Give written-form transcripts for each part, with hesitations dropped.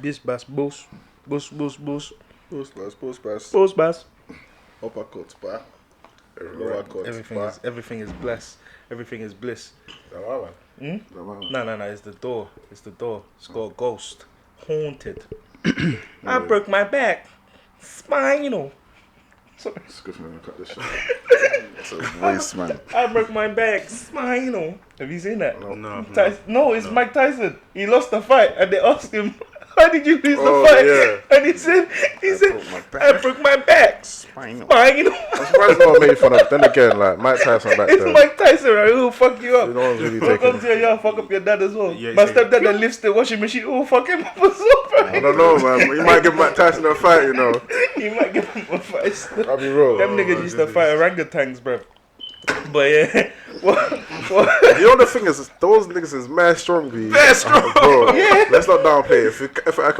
Bis bass, boss. Boss. Post bass. Uppercut, pa. Everything is blessed. Everything is bliss. No, it's the door. It's got a ghost. Haunted. I broke my back. Spinal. Sorry. It's good for me to cut this shit. It's a voice, man. I broke my back. Spinal. Have you seen that? No. It's Mike Tyson. He lost the fight and they asked him, why did you lose the fight? Yeah. And he said, I broke my back. Spinal. I'm surprised no one made fun of it. Then again, like Mike Tyson back It's there. Mike Tyson, right? Who'll fuck you up? No one's really Welcome taking to your yard, fuck up your dad as well. Yeah, My stepdad that lifts the washing machine, who'll fuck him up as well, bro. I don't know, man. You might give Mike Tyson a fight, you know. He might give him a fight. I'll be real. Them niggas used to fight orangutans, bro. But yeah, what? You know the thing is, those niggas is mad strong, B. Mad strong. Bro, Yeah. let's not downplay it.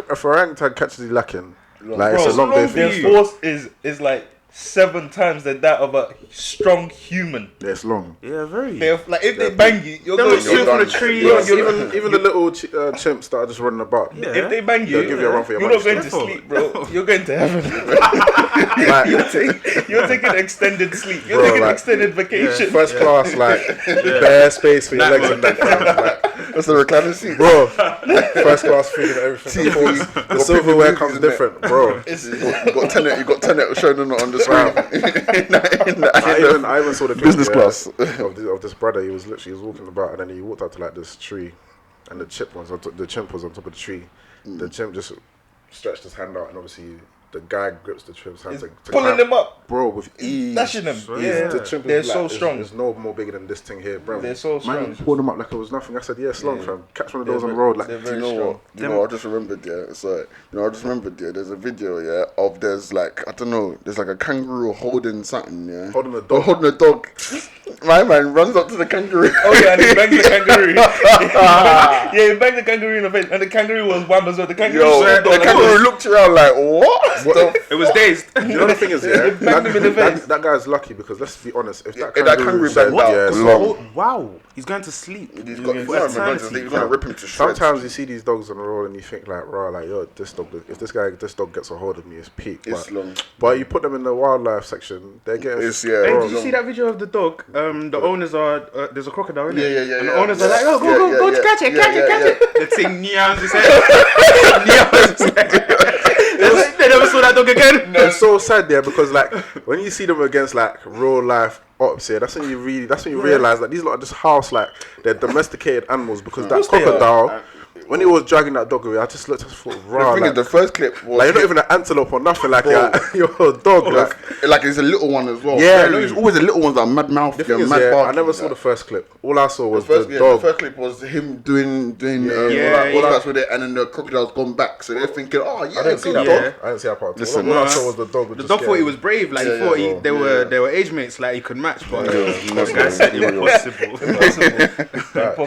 If orangutan catches you lacking, like Bro, it's a long day for their you. force is like 7 times the that of a strong human. Yeah, it's long. Yeah, very. Like if they bang you, you're going shoot to from the tree. Bro, even the little chimps that are just running about. Yeah. If they bang you, They'll give you a run for your you're money not going to still. sleep, bro. You're going to heaven. Like, You're taking extended sleep. You're Bro, taking like, extended vacation. first class, like bare space for your legs and that. Like, That's the recliner seat. bro, first class food and everything. Of course, the silverware comes different, bro. You got Tenet showing on the screen. I even saw the clip, Business class. of this brother. He was walking about, and then he walked up to like this tree, and the chimp was on top of the tree. The chimp just stretched his hand out, and obviously the guy grips the chimp's hand to Pulling climb. them up, bro, with ease. dashing them. Yeah, Yeah, the chimp they're is so like, strong. There's no more bigger than this thing here, bro. They're so strong. Man, pulled them up like it was nothing. I said, yeah, slung, fam. Catch one of those on the very- road, like. they're Do very you know strong. what? You know, I just remembered, yeah. So, there's a video, yeah, of there's like, I don't know, there's like a kangaroo holding something, yeah. Holding a Or dog. holding a dog. My man runs up to the kangaroo. Oh yeah, and he banged the kangaroo. Yeah, he banged the kangaroo in the face, and the kangaroo was wham as well. The kangaroo, Yo, said, the kangaroo looked around like, what? It was dazed. You know the thing is, yeah, banged him in the face. that guy's lucky because let's be honest, if that If that kangaroo kangaroo said, banged out, yeah, it's so- long. Oh, wow. He's going to sleep. He's got, For eternity. he's gonna rip him to shreds. Sometimes you see these dogs on the road and you think like, raw, like, yo, this dog, if this dog gets a hold of me, it's peak. It's long. But you put them in the wildlife section, they're getting. It's, yeah. Hey, bro. did you see that video of the dog? The owners are there's a crocodile in it. Yeah. And the owners are like, Yeah, oh, go to catch it. The thing meows his head. Meows his head. They never saw that dog again. It's so sad there because like when you see them against like real life ops here, that's when you realize that these lot are just house, like they're domesticated animals because that they are. crocodile, when he was dragging that dog away, I just thought, raw, The thing is, like, the first clip was like you're not even an antelope or nothing, like Bro. you're a dog, like. like it's a little one as well. Yeah. There's always the little ones that are mad mouth. The thing is, mad yeah, I barking, never saw like. the first clip. All I saw was The the dog. first clip was him doing Yeah, all that with it, and then the crocodile's gone back. So they're thinking, oh yeah, I didn't see good that dog. part. I didn't see that part. Listen, all I saw was the dog. The dog thought he was brave. Like he Yeah, thought yeah, they bro. were age mates. Like he could match, but Yeah, this guy said impossible.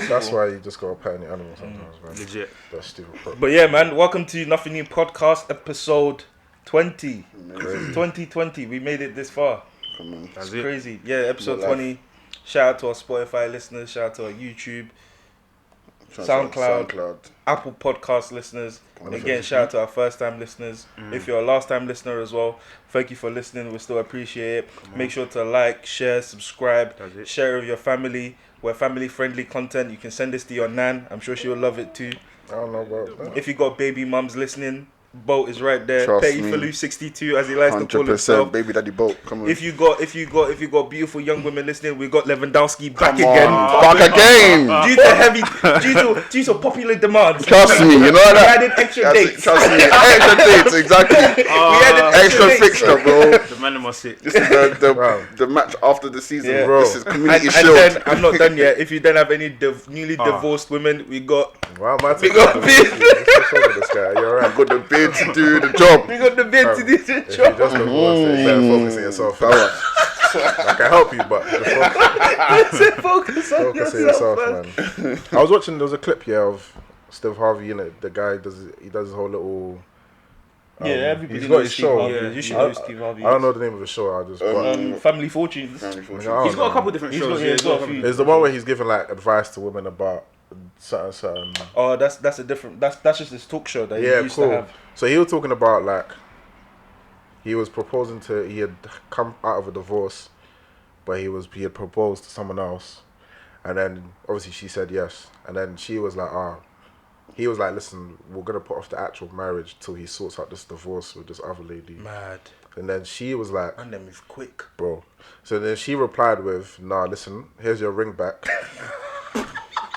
That's why you just gotta pet any animal sometimes, man. Legit. That's stupid. Bro. But yeah, man, welcome to Nothing New Podcast, episode 20. 2020, we made it this far. That's It's it. crazy. Yeah, episode What life. 20. Shout out to our Spotify listeners, shout out to our YouTube, SoundCloud. Apple Podcast listeners. And again, shout out to our first time listeners. If you're a last time listener as well, thank you for listening. We still appreciate it. Make sure to like, share, subscribe, That's it. share with your family. We're family friendly content. You can send this to your nan. I'm sure she will love it too. I don't know about that. If you got baby mums listening, Boat is right there. Trust Petty me. Falou 62 as he likes to call himself. 100% baby daddy boat. Come on. If you got beautiful young women listening, we got Lewandowski back Come again. on. Back again. Due to popular demand. Trust me, you know We that. added extra dates. Trust me, extra dates, exactly. We added Extra dates. fixture, bro. The man must sit. This is the match after the season, Yeah. bro. This is community shield. And then I'm not done yet. If you don't have any newly divorced women, we got Wow, man. We got this guy. You're I've right. got the beard to do the job. the bid to do the If you job. just divorced, you better focus on yourself. I can help you, but just Focus on focus on yourself, yourself, man. man. I was watching. There was a clip here of Steve Harvey. You know, the guy does his whole little. Yeah, everybody he's got knows his Steve show. Harvey. Yeah. You should I know Steve Harvey. I don't know the name of the show. I just. Family Fortunes. I don't He's got a know. couple different He's shows. got- Yeah, he's he's got got a few. There's the one where he's giving like advice to women about certain. Oh, that's a different. That's just his talk show that he used to have. So he was talking about like he was proposing to. He had come out of a divorce, but he had proposed to someone else, and then obviously she said yes, and then she was like, he was like, listen, we're gonna put off the actual marriage till he sorts out this divorce with this other lady. Mad. And then she was like, and then move quick, bro. So then she replied with, nah, listen, here's your ring back.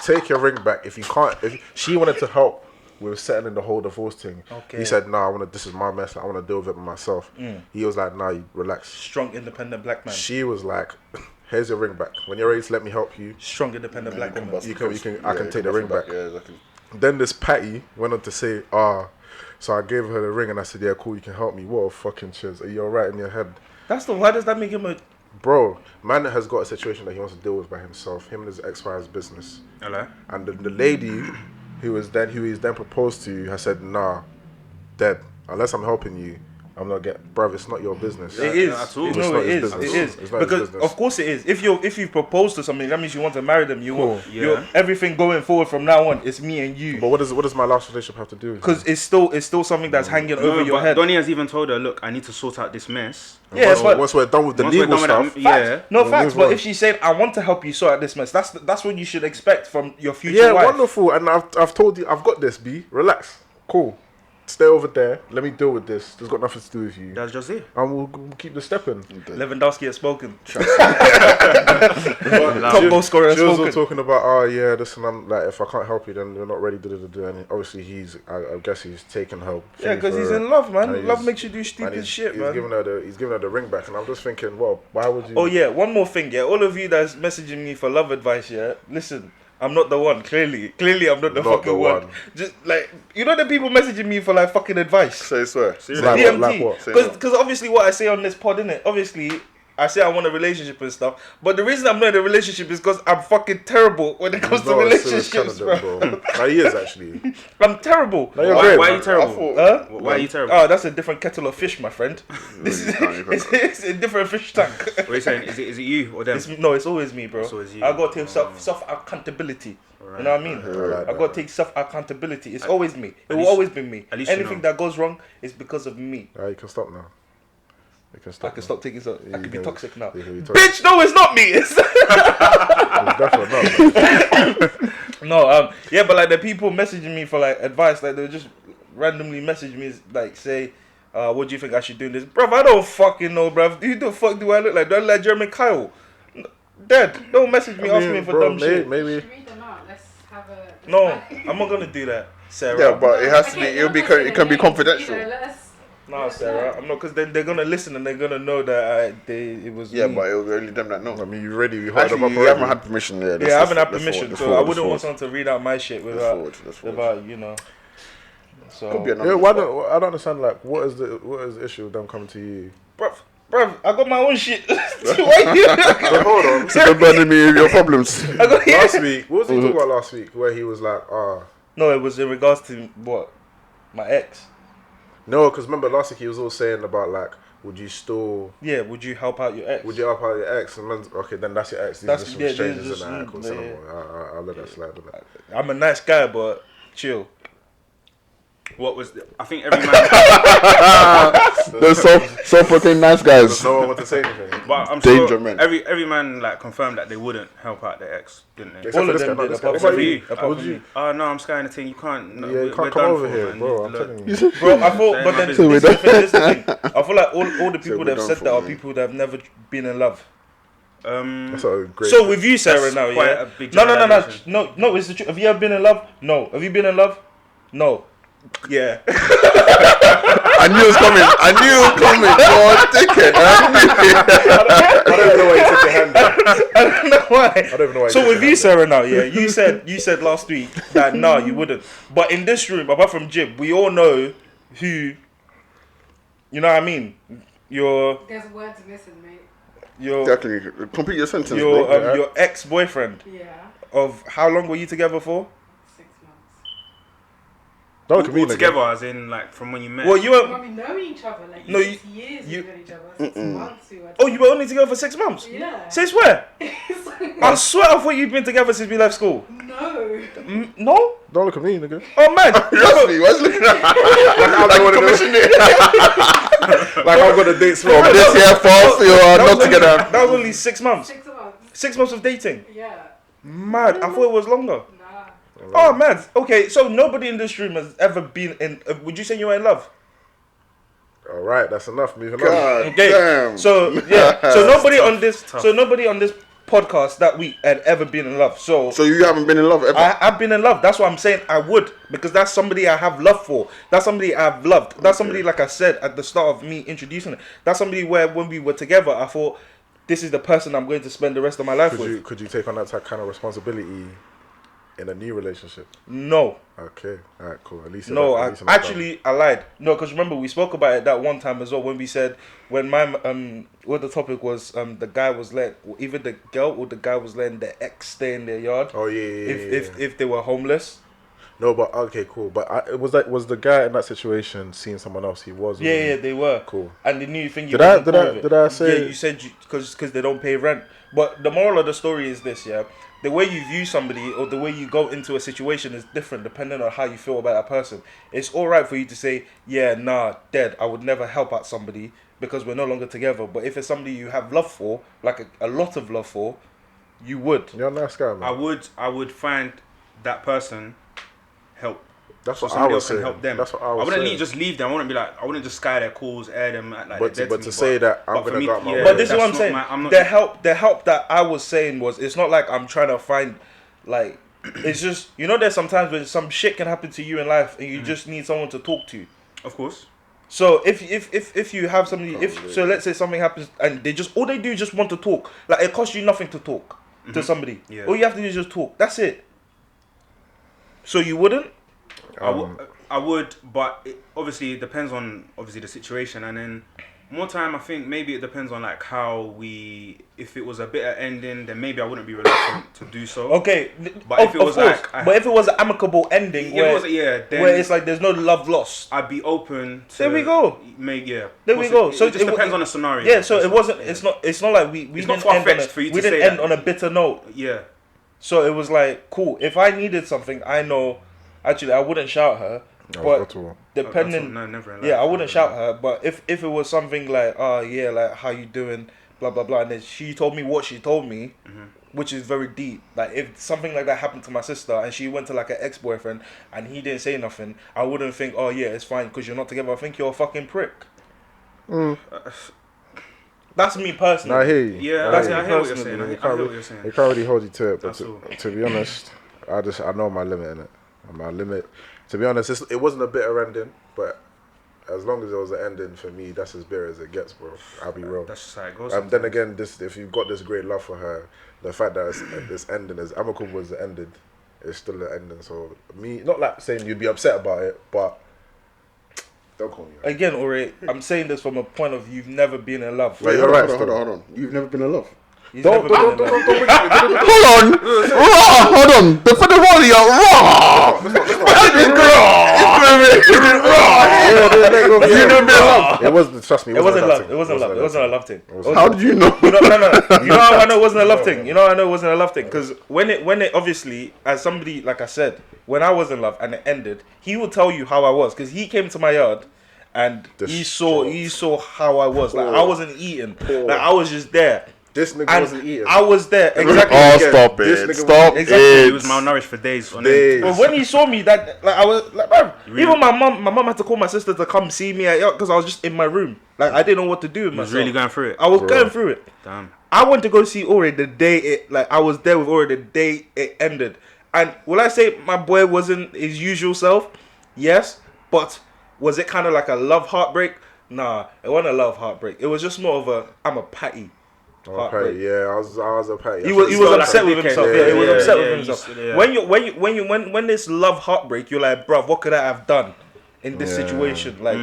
Take your ring back. If you can't, she wanted to help with settling the whole divorce thing. Okay. He said, nah, this is my mess. I want to deal with it myself. He was like, nah, you relax. Strong, independent black man. She was like, here's your ring back. When you're ready to let me help you. Strong, independent black woman. I can take the ring back. Yeah, exactly. Then this Patty went on to say, so I gave her the ring and I said, yeah, cool, you can help me. What a fucking chiz. Are you alright in your head? Why does that make him a... Bro, man has got a situation that he wants to deal with by himself. Him and his ex-wife's business. Hello? And the lady who he's then proposed to has said, nah, dead. Unless I'm helping you, I'm not getting... Bruv, it's not your business. It is. At all. It not his is. business. It is. It's not his Because business. of course it is. If you propose to somebody, that means you want to marry them. You want Yeah. everything going forward from now on. It's me and you. But what does my last relationship have to do with it? Because it's still something that's hanging over your head. Donnie has even told her, look, I need to sort out this mess. Yeah, but once we're done with the Once we're legal done with stuff... that, yeah. facts. No We'll facts. move But on. if she's saying, I want to help you sort out this mess, that's what you should expect from your future Yeah, wife. wonderful. And I've told you, I've got this, B. Relax. Cool. Stay over there. Let me deal with this. There's got nothing to do with you. That's just it. And we'll keep the stepping. Lewandowski has spoken. Combo Combo scorer has She was all spoken. talking about, this and I'm like, if I can't help you, then you're not ready. And obviously, I guess he's taken her. Yeah, because he's in love, man. and Love he's- makes you do and stupid shit, man. He's giving her the ring back, and I'm just thinking, well, why would you? Oh yeah, one more thing, yeah. All of you that's messaging me for love advice, yeah. Listen, I'm not the one. Clearly, I'm not the Not fucking the one. one. Just like the people messaging me for like fucking advice. Say swear. Like what? Say what? Because obviously what I say on this pod, innit? Obviously, I say I want a relationship and stuff. But the reason I'm not in a relationship is because I'm fucking terrible when it comes to Not a serious relationships, bro. candidate, bro. No, he is actually. I'm terrible. No, you're Why great. are man. you terrible? Huh? Why are you terrible? Oh, that's a different kettle of fish, my friend. This is it's a different fish tank. What are you saying? Is it you or them? It's always me, bro. It's always you. I gotta take self accountability. You know what I mean? like I gotta take self accountability. It's always me. It will least- always be me. at least you Anything know. that goes wrong is because of me. You can stop now. You can I stop. can stop taking so. I can be toxic now. You can be toxic. Bitch, no, it's not me. It's It's definitely not. no, yeah, but like the people messaging me for like advice, like they'll just randomly message me, like say, what do you think I should do in this? Bruv, I don't fucking know, bruv. Who the fuck do I look like? Do I look like Jeremy Kyle? Dead. Don't message me, ask me for dumb shit. Maybe. Read them out. Let's have a. No, I'm not gonna do that, Sarah. Yeah, but it has to be. It can be confidential. No, Sarah, I'm not, because then they're gonna listen and they're gonna know that it was Yeah, me. but it will be only them that know. I mean, you ready? We heard Actually, them up you already. haven't had permission there. Yeah, I haven't had permission, so I wouldn't want something. someone to read out my shit without, Let's forward. So, Could be a Yeah, number. why don't I don't understand? Like, what is the issue with them coming to you? bruv, I got my own shit. Why you? So hold on. So don't burden me with your problems. I got Last week, what was he talking about last week? Where he was like, No, it was in regards to what? My ex. no, because remember last week he was all saying about like, would you still, Yeah, would you help out your ex? would you help out your ex? And man's, okay, then that's your ex. These That's- are some yeah, strangers these in are that. Cool, some- so yeah. I'll let that slide. On that. I'm a nice guy, but chill. What was? I think every man. Those self-proclaimed nice guys. No one want to say anything. But I'm Danger sure man. every man like confirmed that they wouldn't help out their ex, didn't they? Except All for of this them guy, did, this guy. apart What from about me. you? Apart Would from you? me. Oh no, I'm skying the thing. You can't. No, Yeah, you we're can't come done over for, here, man. bro. I'm Look, telling you. Bro, I thought, but then So this is the thing. I feel like all the people we're that have done said for, that are man. people that have never been in love. That's a great. So with you, Sarah, That's now, quite yeah. a big No. generalization. No. It's the truth. Have you ever been in love? No. Have you been in love? No. Yeah. I knew it was coming. You're dickhead. I don't even know why you took your hand down. I don't know why. I don't even know why. So with you, Sarah, now, yeah, you said last week that no, you wouldn't. But in this room, apart from Jib, we all know who. You know what I mean? There's words missing, mate. Exactly. Complete your sentence, your bro. your ex-boyfriend. Yeah. Of how long were you together for? 6 months. Don't look at me all again. together, as in like from when you met. Well, you When were. we know each other, like No, 6 years you- we know each other. 6 months we were. Oh, you were only together for 6 months. Yeah. Since where? I swear I thought you'd been together since we left school. No. No. Don't look at me, nigga. Oh man. Trust me, what's looking at? Like I'm commissioned it. Like I've got the dates from This year, for you're not together. That was only 6 months. 6 months. 6 months of dating. Yeah. Mad. I thought it was longer. Nah. Oh man. Okay, so nobody in this room has ever been in. Would you say you were in love? All right, that's enough. Moving on. God Okay. damn. So yeah. So nobody on this. So nobody on this podcast that week had ever been in love. So So you haven't been in love ever? I've been in love. That's what I'm saying. I would, because that's somebody I have love for. That's somebody I've loved. That's somebody, like I said at the start of me introducing it. That's somebody where when we were together, I thought this is the person I'm going to spend the rest of my life with. Could you take on that kind of responsibility in a new relationship? No, Okay, all right, cool. At least no. at least I lied. No, because remember we spoke about it that one time as well when we said when my what the topic was the guy was letting either the girl or the guy was letting the ex stay in their yard. Oh yeah. If they were homeless. No, but okay, cool. But was the guy in that situation seeing someone else? He was. Yeah, they were. Cool. And the new thing you Did I say? Yeah, you said because they don't pay rent. But the moral of the story is this, yeah. The way you view somebody or the way you go into a situation is different depending on how you feel about that person. It's alright for you to say, yeah, nah, dead. I would never help out somebody because we're no longer together. But if it's somebody you have love for, like a lot of love for, you would. You're a nice guy, man. I would find that person help. That's So what I somebody was else can saying. help them. That's what I I was wouldn't saying. just leave them. I wouldn't be like, I wouldn't just sky their calls, air them like But they're dead to me, say that I'm for gonna me, go out my yeah, way. But this is what I'm that's saying. not I'm not. The help that I was saying was, it's not like I'm trying to find, like, it's just, you know, there's sometimes when some shit can happen to you in life and you just need someone to talk to. Of course. So if you have somebody, so let's say something happens and they just, all they do is just want to talk. Like, it costs you nothing to talk to somebody. Yeah. All you have to do is just talk. That's it. So you wouldn't? I would, but obviously it depends on the situation, and then more time I think maybe it depends on like if it was a bitter ending, then maybe I wouldn't be reluctant to do so. Okay, But if it was like, but if it was an amicable ending then where it's like there's no love lost. I'd be open to. There we go. There we go. So it just depends on the scenario. Yeah, so it wasn't. It's not like we It's not didn't end on far-fetched for you to we didn't say end that. on a bitter note. Yeah. So it was like cool. If I needed something, I know. Actually, I wouldn't shout her, but depending. No, never in life. Yeah, I wouldn't shout her, but if it was something like, oh yeah, like how you doing, blah blah blah, and then she told me what she told me, which is very deep. Like if something like that happened to my sister and she went to like an ex-boyfriend and he didn't say nothing, I wouldn't think, oh yeah, it's fine because you're not together. I think you're a fucking prick. That's me personally. No, I hear you. Yeah, That's I me hear what you're personally. saying. I You hear what you're saying. can't really hold you to it, but That's all. to be honest, I know my limit in it. My limit. To be honest, it wasn't a bitter ending, but as long as it was an ending for me, that's as bitter as it gets, bro. I'll be real. That's just how it goes. Then again, if you've got this great love for her, the fact that this ending is amicable as it ended, it's still an ending. So me, not like saying you'd be upset about it, but don't call me. Again, Ori, I'm saying this from a point of you've never been in love. Wait, you're right. Hold on. You've never been in love. He's never been in love. Hold on. Hold on. The fucking warrior. Raw. It wasn't. Trust me. It wasn't love. It wasn't love. It wasn't a love thing. How did you know? No. You know how I know it wasn't a love thing? You know how I know it wasn't a love thing? Because when it obviously, as somebody, like I said, when I was in love and it ended, he will tell you how I was. Because he came to my yard and he saw how I was. Like I wasn't eating. Like I was just there. This nigga And wasn't eating. I was there. Exactly. Oh, stop This it. nigga Stop Exactly. He was it. malnourished for days. On Days. end. But when he saw me, that like I was like, bruv, even my mum had to call my sister to come see me at because I was just in my room. Like I didn't know what to do with He was myself. really going through it. I was going through it. Damn. I went to go see Ori the day it, like I was there with Ori the day it ended. And will I say my boy wasn't his usual self? Yes, but was it kind of like a love heartbreak? Nah, it wasn't a love heartbreak. It was just more of I'm a patty. Okay, yeah, I was a patty. He was felt upset like a with dickhead. himself. Yeah, Yeah, he was yeah, upset yeah, with himself. yeah. When this love heartbreak, you're like, bruv, what could I have done in this situation? Like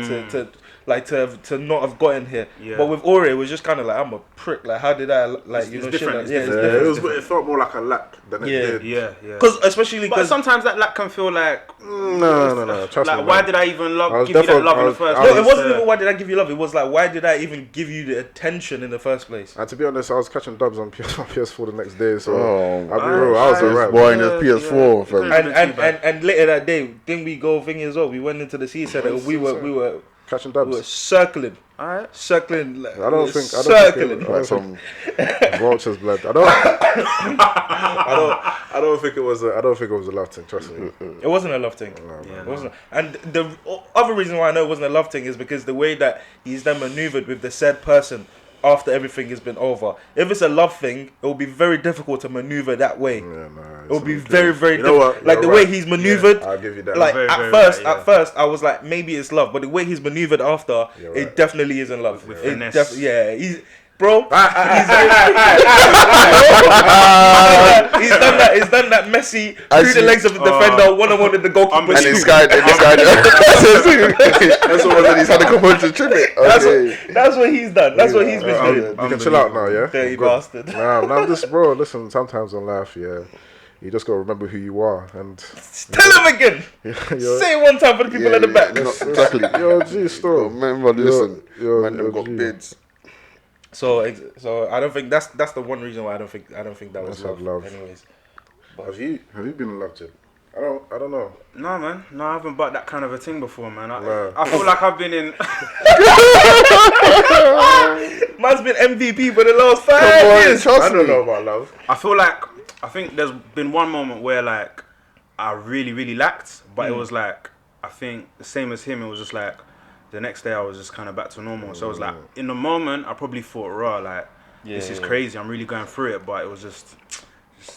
like to not have gotten here. Yeah. But with Ore, it was just kind of like, I'm a prick. Like, how did I like It's you know shit different, like, it's yeah, it's different. different. It felt more like a lack than it Yeah. did. Yeah. Because especially But because sometimes that lack can feel like No. Trust me. like why man. did I even I was give you that definitely- love in I the was- first I place? no, it wasn't to- even why did I give you love. It was like why did I even give you the attention in the first place? And to be honest, I was catching dubs on PS4 the next day, so Oh, I'll be real, I was this alright. boy in Yeah, his PS4, yeah. fam. Couldn't And too bad. and later that day, didn't we go thingy as well? We went into the sea center. Went to We the were sea we were Catching we were dubs. circling. Alright. Circling. I don't think circling. Like some Vultures blood. I don't think it was a love thing. Trust me. It wasn't a love thing. Yeah, It wasn't. And the other reason why I know it wasn't a love thing is because the way that he's then maneuvered with the said person after everything has been over. If it's a love thing, it will be very difficult to maneuver that way. Yeah, It will be very, very You know difficult. what? Like the You're way right. he's maneuvered. I'll give you that. Like Very, at very first, right, yeah. at first, I was like, maybe it's love, but the way he's maneuvered after, You're it right. definitely isn't love. With It finesse. yeah, he's bro. He's done that messy I through the see. legs of the defender, one-on-one in the goalkeeper. and this guy. That's what was he's had to come home to trim it. Okay. That's what he's done. That's what he's been doing. You can chill out now, yeah. Dirty Good. bastard. Nah, just bro. Listen, sometimes in life, yeah, you just gotta remember who you are, and Tell him again. you're, Say it one time for the people at the back. Exactly. you're a G still. Remember, listen, you're man, them a got G. bids. So I don't think that's the one reason why I don't think that was Let's have love. love. Anyways, Have you been in love, Jim? I don't know. No man, no, I haven't bought that kind of a thing before, man. No. I feel like I've been in. man's been MVP for the last 5 Come on, years. I trust don't me. know about love. I think there's been one moment where like I really, really lacked, but it was like I think the same as him. It was just like the next day I was just kind of back to normal. So it was like in the moment I probably thought, raw, like this is crazy. I'm really going through it, but it was just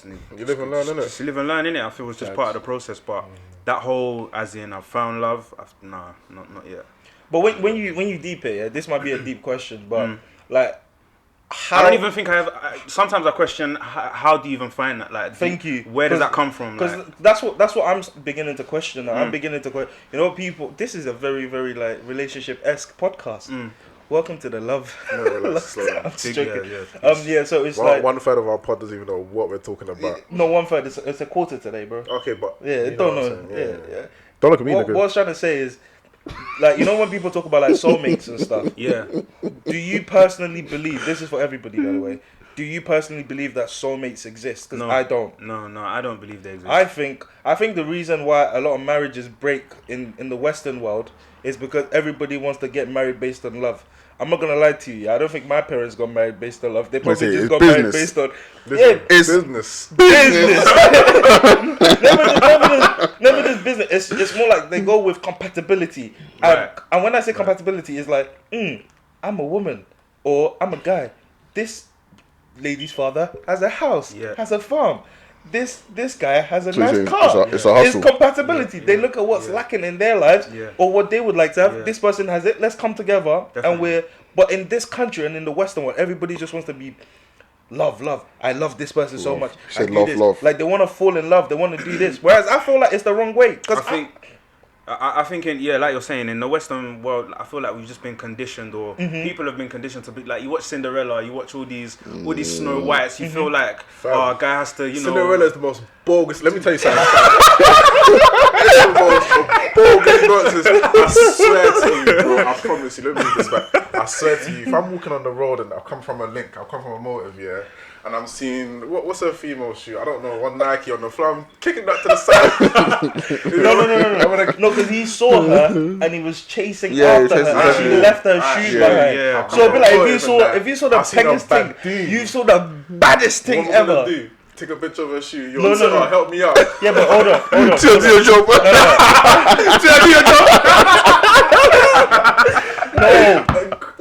You live and learn, innit? Just live and learn, innit? I feel it was just part of the process, but that whole as in I found love, nah, not yet. But when you deep it, yeah, this might be a deep question, but like how I don't even think I have. Sometimes I question how do you even find that? Like, Thank you. Where does that come from? Because Like, that's what I'm beginning to question now. I'm beginning to question. You know, people. This is a very very like relationship-esque podcast. Welcome to the love. Relax, slow down. I'm just Big, joking. yeah. Yeah. So it's Well, like 1/3 of our pod doesn't even know what we're talking about. no 1/3. It's a quarter today, bro. Okay, but Yeah, you don't what know. I'm saying, Yeah. Don't look at me, What I nigga. was trying to say is, like, you know, when people talk about like soulmates and stuff. yeah. Do you personally believe? This is for everybody, by the way. Do you personally believe that soulmates exist? Because No. I don't. No, I don't believe they exist. I think the reason why a lot of marriages break in the Western world is because everybody wants to get married based on love. I'm not gonna lie to you. I don't think my parents got married based on love. They probably It's just got married business. based on Listen, It's- business. business. never just business. It's more like they go with compatibility. Right. And when I say compatibility, it's like, I'm a woman or I'm a guy. This lady's father has a house, has a farm. This guy has a So nice it's a- car. it's a hustle. It's compatibility. They look at what's lacking in their lives or what they would like to have. Yeah. This person has it. Let's come together Definitely. but in this country and in the Western world, everybody just wants to be love. I love this person so much. You said I do love, this. love. Like they want to fall in love. They want to do this. Whereas I feel like it's the wrong way. Because I think like you're saying, in the Western world, I feel like we've just been conditioned, or people have been conditioned to be like, you watch Cinderella, you watch all these Snow Whites, you feel like, oh, a guy has to, Cinderella is the most bogus. Let me tell you something. It's the most bogus nonsense. I swear to you, bro. I promise you. Let me read this back. I swear to you, if I'm walking on the road and I've come from a link, I've come from a motive, yeah, and I'm seeing what's a female shoe? I don't know, one Nike on the floor. I'm kicking that to the side. no, because he saw her and he was chasing Yeah, after her, and she chasing left her shoes behind. yeah. So it'd be like if you saw the I seen a peggest thing, bad dude. you saw the baddest What thing am I gonna ever. do? Take a picture of her shoe. Yo, No, no, no. help me out. Yeah, but hold on. Do your job.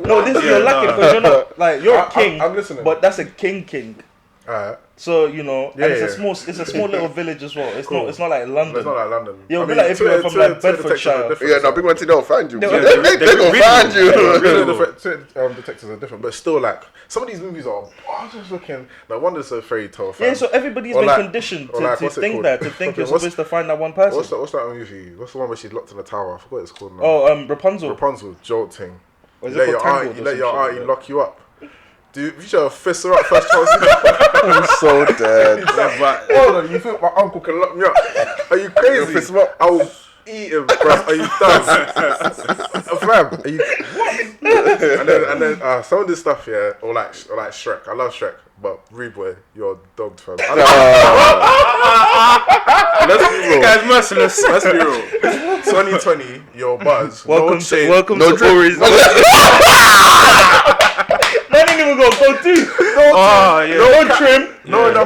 No, this is you're lacking because you're not like you're a king. I'm listening. But that's a king. Alright. So you know, Yeah, and yeah. it's a small little village as well. It's Cool. not like London. It's not like London. Yeah, it'll be like if you were from like Bedfordshire. Yeah, no, big one they'll find you. Yeah, They gonna find you. Detectives are different, but still, like some of these movies are. I was just looking. No wonder it's a fairy tale. Fam. Yeah, so everybody's Or been like- conditioned or like, to what's it think called? that, to think you're What's- supposed to find that one person. What's that movie? What's the one where she's locked in a tower? I forgot what it's called now. Oh, Rapunzel. Rapunzel, jolting. Or is You it let your called auntie, Tangled you or let some your shit like auntie that? lock you up. Dude, you should have fist her up first chance. I'm so dead. Hold on, you think my uncle can lock me up? Are you crazy? Fist him up. I will eat him, bro. Are you done? Fam, are you what? And then some of this stuff, yeah, or like Shrek. I love Shrek, but Rude Boy, you're dogged, fam. Let's be real. Guy's merciless. Let's be real. 2020, your buzz. Welcome no shade. to Tories. Man ain't even gonna go too. No trim. No, No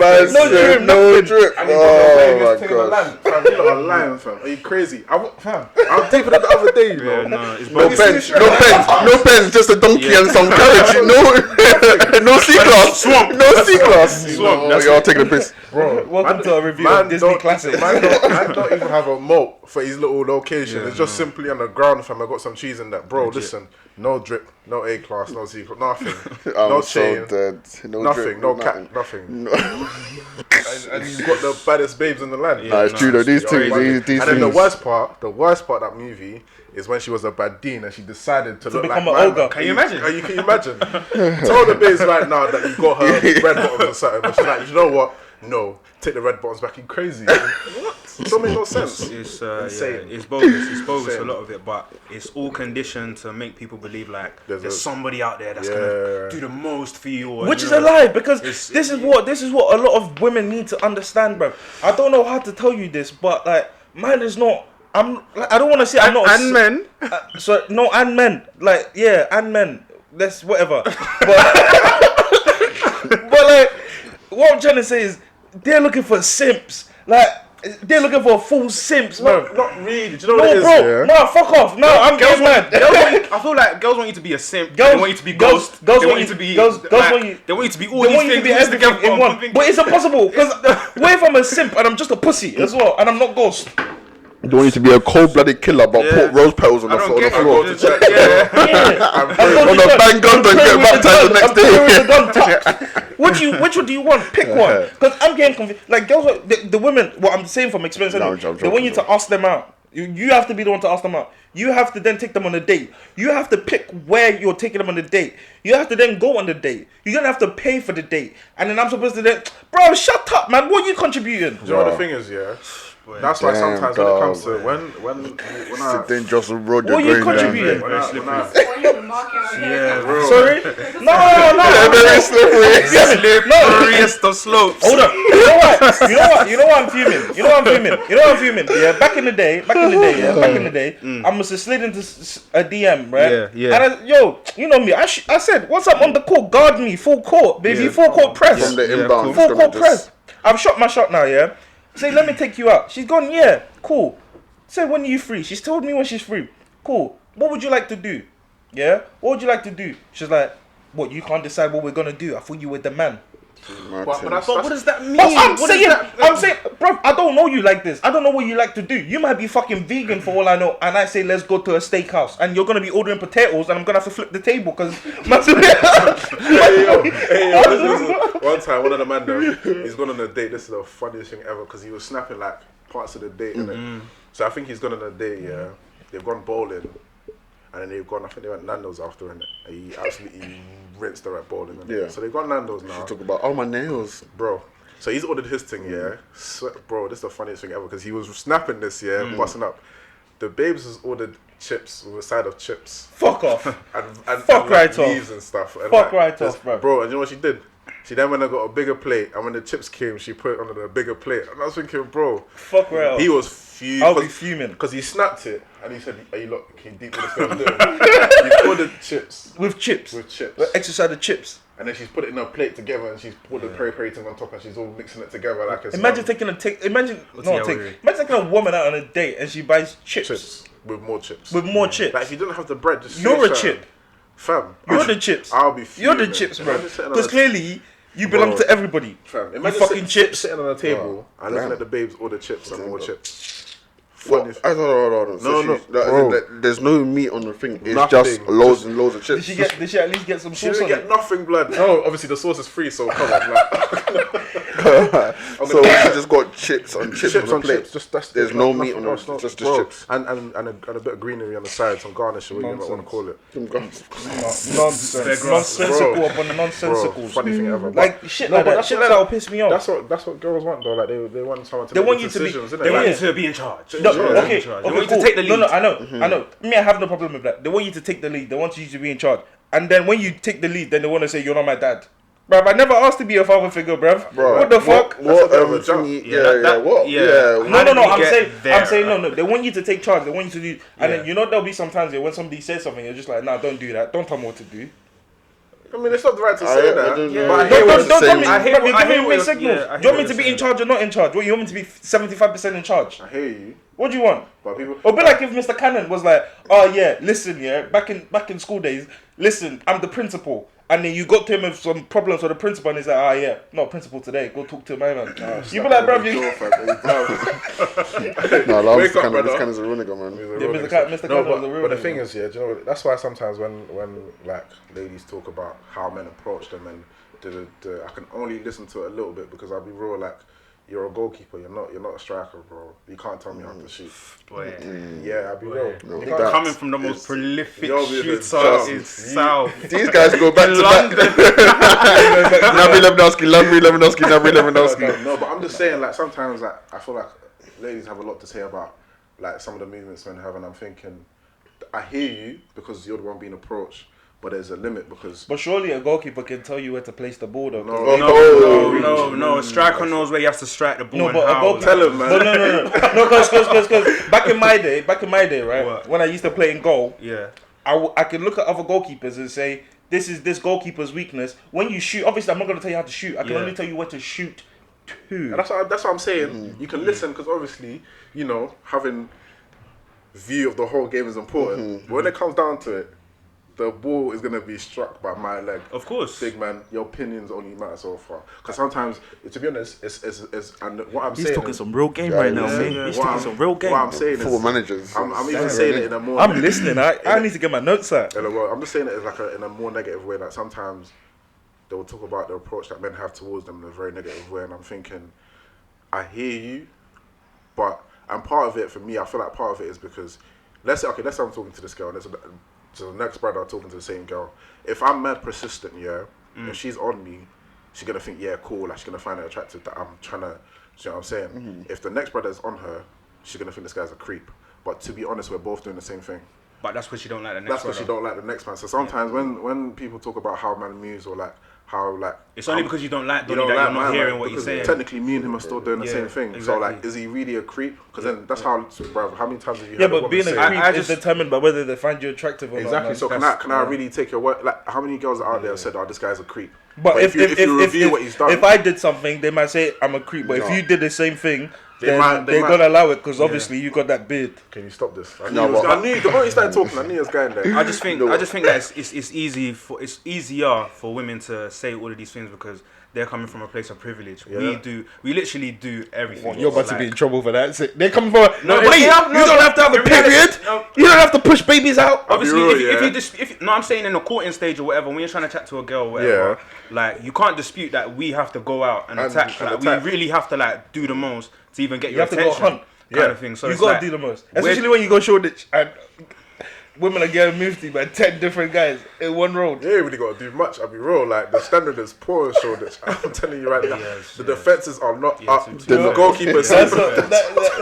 trim. No drip. And you Oh got my the god. land, fam. You lot are lying, fam. Are you crazy? Fam, I was taping it the other day, you know. Yeah, no, it's No both. pens, no pens, just a donkey and some carriage. No C-class. Swamp. No C-class. Swamp, No, that's y'all it. taking the piss. Bro, Welcome to a review of Disney classics. Man don't even have a moat for his little location. It's just simply on the ground, fam. I got some cheese in that. Bro, listen. No drip, no A-class, no C-class, nothing. I'm No so chain, dead. No nothing, drip, no nothing. cap, nothing. No. And he's got the baddest babes in the land. Nah, it's true though. These Yo, things, man. these And then the things. worst part of that movie is when she was a baddine and she decided to look become like an ogre. man. Can you imagine? Can you imagine? Tell the babes right now that you got her red bottoms or something, but she's like, you know what? No, take the red bottoms back. You crazy? What? It don't make no sense. It's Insane. yeah, it's bogus. It's bogus. Insane. A lot of it, but it's all conditioned to make people believe like There's there's a- somebody out there that's Yeah. gonna do the most for you. Or, Which you is a know, lie, because it's- this is what a lot of women need to understand, bro. I don't know how to tell you this, but like, mine is not. I don't want to say I'm not. And men. So no, and men, like yeah, and men. That's whatever. But like, what I'm trying to say is, they're looking for simps. Like, they're looking for full simps, bro. Not really. Do you know what it No, is? bro. No, fuck off. No, I'm Girls getting want, mad. girls want you, I feel like girls want you to be a simp. Girls- They want you to be girls- ghost. girls they want want you you- to be. girls like, want you- They want you to be all They these want you to things be mixed everything together. in one. But it's impossible, because what if I'm a simp and I'm just a pussy as well, and I'm not ghost? They want you to be a cold-blooded killer, but Yeah. put rose petals on I the don't get floor. it. to check. Yeah. Yeah. On the bang guns and get baptized the next day. Which one do you want? Pick one. Because I'm getting confused. Like girls, the women. What I'm saying from experience, No, anyway, I'm they want you joking. to ask them out. You have to be the one to ask them out. You have to then take them on a date. You have to pick where you're taking them on the date. You have to then go on the date. You're gonna have to pay for the date, and then I'm supposed to then, bro, shut up, man. What are you contributing? Do you know what the thing is, yeah? That's why Damn, sometimes when it comes dog. to when It's I a dangerous road What are you you're going down. contributing? when I What you marking out here? Yeah, bro. Sorry? No. Very slippery. Slipperiest of slopes. Hold on. You know what? You know why I'm fuming. You know why I'm fuming. Yeah, back in the day, I must have slid into a DM, right? Yeah. And you know me. I said, once I'm on the court, guard me, full court, baby, Yeah. full court press. From the Yeah, inbound, cool. it's Full gonna court just- press. I've shot my shot now, yeah? Say, let me take you out. She's gone, yeah, cool. Say, when are you free? She's told me when she's free. Cool. What would you like to do? Yeah? What would you like to do? She's like, what, you can't decide what we're gonna do? I thought you were the man. but that's But what does that mean? But I'm What is saying, bro, I don't know you like this. I don't know what you like to do. You might be fucking vegan for all I know, and I say let's go to a steakhouse, and you're gonna be ordering potatoes, and I'm gonna have to flip the table because. One time, one of the man though, he's gone on a date. This is the funniest thing ever because he was snapping like parts of the date, innit? So I think he's gone on a date. Yeah, they've gone bowling, and then they've gone. I think they went Nando's after, innit? And he absolutely rinsed her at bowling. Innit? Yeah. So they've gone Nando's now, Talk about my nails. bro. So he's ordered his thing, yeah. Bro, this is the funniest thing ever because he was snapping this, yeah, busting up. The babes has ordered chips with a side of chips. Fuck off. And Fuck like right off. leaves and stuff. And Fuck like, right this- off, bro. Bro, and you know what she did? She then went and got a bigger plate, and when the chips came, she put it on the bigger plate. And I was thinking, bro, Fuck right off. he was fuming. I'll be fuming. Because he snapped it, and he said, are you look, can you deep with this guy I'm doing? You ordered chips With chips. with chips. The extra side of chips. And then she's put it in a plate together, and she's put the peri-peri thing on top, and she's all mixing it together like it's Imagine taking Imagine taking a woman out on a date and she buys chips with more chips. with more chips. Like, if you didn't have the bread, just You're finish a that. chip. Fam. You're the chips. I'll be You're the fuming. chips, bro. Imagine sitting on Because a- clearly You belong to everybody. Fam, You imagine fucking chips. sitting on a table and looking Damn. at the babes order chips and more chips. What? Hold on. So No, bro. There's no meat on the thing. It's Nothing. just loads and loads of chips. Did she at least get some She sauce didn't on get it? nothing, blood. No, obviously the sauce is free, so come on. So she just got chips on chips on the plate. Just that's There's no meat on else, it. Just bro. chips. And a bit of greenery on the side, some garnish, or whatever you might want to call it. Nonsense. Nonsensical Bro. upon the nonsensicals. Bro, funny thing ever. Like shit like that. Shit like that will piss me off. That's what girls want though. Like they want someone to They make want the you to be- decisions, innit? They want Like, you to be in charge. No, Yeah. okay, They okay, want you to cool. take the lead. No, I know. Me, I have no problem with that. They want you to take the lead. They want you to be in charge. And then when you take the lead, then they want to say you're not my dad. Bruv, I never asked to be a father figure, bruv. Bro, What the fuck? What? That's a bit of a jump. What? Yeah. Yeah. How did No. we I'm get there? saying no. They want you to take charge. They want you to do. And Yeah. then you know there'll be some times when somebody says something, you're just like, nah, don't do that. Don't tell me what to do. I mean, it's not the right to I say don't that. know. But I Yeah. hear what Don't you're tell saying. me. I hear Bruv, what- you're I giving hear me what mixed you're- signals. yeah, I Do hear you want me what to be you're in charge or not in charge? What, you want me to be 75% in charge? I hear you, What do you want? but people. Or be like if Mr. Cannon was like, oh yeah, listen, yeah, back in school days, listen, I'm the principal. And then you got to him with some problems with the principal and he's like, yeah, not principal today, go talk to my man. You be like, bruv, you... No, love Wake Mr. up, Cannon. brother. Mr. Cannon's a real nigga, man. Yeah, Mr. Cannon was a real but the nigga, thing man. is, yeah, do you know, that's why sometimes when like ladies talk about how men approach them and I can only listen to it a little bit because I'll be real, like, you're a goalkeeper, you're not a striker, bro. You can't tell me how to shoot. Boy. Yeah, I'll be real. No, You that- can't- Coming from the most prolific You'll be shooter the- in South. These guys go back to London. Nabry Lewandowski. No, but I'm just saying, like, sometimes like I feel like ladies have a lot to say about like some of the movements men have, and I'm thinking, I hear you because you're the one being approached, but there's a limit because But surely a goalkeeper can tell you where to place the ball though. No. A striker knows where he has to strike the ball. No, and but a how. goalkeeper... Tell him, man. But no, because back in my day, right, What? when I used to play in goal, Yeah. I could look at other goalkeepers and say, this is this goalkeeper's weakness. When you shoot, obviously I'm not going to tell you how to shoot. I can Yeah. only tell you where to shoot to. And that's what I'm saying. You can listen because obviously, you know, having view of the whole game is important. But when it comes down to it, the ball is gonna be struck by my leg. Of course. Big man, your opinions only matter so far. Because sometimes, to be honest, it's and what I'm He's saying. talking is, some real game Yeah, right now, yeah, man. yeah. He's what talking I'm- some real game. What I'm saying Football is, managers. I'm even saying it in a more. I'm listening. I need to get my notes out. I'm just saying it as like in a more negative way. Like sometimes they will talk about the approach that men have towards them in a very negative way, and I'm thinking, I hear you, but and part of it for me, I feel like part of it is because let's say I'm talking to this girl, and to the next brother I'm talking to the same girl. If I'm mad persistent, if she's on me, she's gonna think, yeah, cool, like she's gonna find it attractive that I'm trying to. You know what I'm saying? If the next brother is on her, she's gonna think this guy's a creep. But to be honest, we're both doing the same thing. But that's what you don't like the next That's what she don't like the next man. So sometimes when people talk about how man moves or like how like It's only because you don't like you Donnie don't that like you're not my hearing man, what you're because saying. technically me and him are still doing the Yeah, same thing. So exactly. like, is he really a creep? Because then that's how, bruv, how many times have you Yeah, heard a but woman being a say creep I is just- determined by whether they find you attractive or not. exactly. man. So can I really take your word? Like, how many girls out there have said, "Oh, this guy's a creep"? But if you review what he's done, if I did something, they might say I'm a creep. But if No. you did the same thing, They then might- they they're might. gonna allow it because obviously you got that beard. can you stop this? I No, knew, but- I knew the moment you started talking, I knew it was going there. I just think that it's easier for women to say all of these things because they're coming from a place of privilege. Yeah. We literally do everything. You're about It's to be like- in trouble for that. They're coming for No, wait. You don't have to have a period. No. You don't have to push babies out. Obviously, real, if yeah. you just no, I'm saying in the courting stage or whatever, when you're trying to chat to a girl or whatever, like you can't dispute that we have to go out and attack. and Like, attack. we really have to like do the most to even get You your have to go attention. hunt. Kind of thing. So you it's gotta like, do the most, especially when you go Shoreditch and women are getting moved to by 10 different guys in one road. You ain't really got to do much. I'll be real. Like the standard is poor in Shoreditch. I'm telling you right now, the defenses are not up. The goalkeepers. That's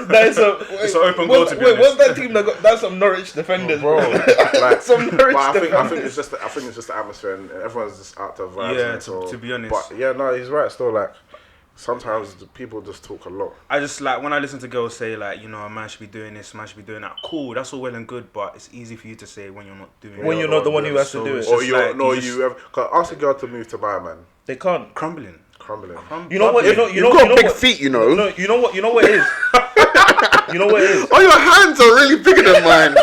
that's It's an open goal, to be Wait, what's honest. that team that got? That's some Norwich defenders, bro. Like, Some Norwich but I defenders. think it's just the atmosphere, and everyone's just out to vibes. Yeah, and so, to be honest. But yeah, no, he's right. Still, like sometimes the people just talk a lot. I just like when I listen to girls say like, you know, a man should be doing this, a man should be doing that. Cool, that's all well and good, but it's easy for you to say when you're not doing When it. you're not the one who has to So do it's it, Or just you, like, no, you just- you ever? Cause ask a girl to move to my man, They can't. crumbling. crumbling. You know what? You know You've got big what? feet, you know. No, you know what? You know what it is. You know what it is. Oh, your hands are really bigger than mine.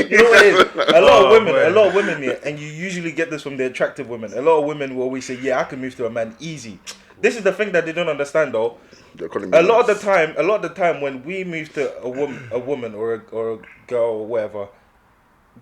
You know what it is? A lot of women, yeah, and you usually get this from the attractive women. A lot of women will always say, yeah, I can move to a man easy. This is the thing that they don't understand though. A lot of the time when we move to a woman or a girl or whatever,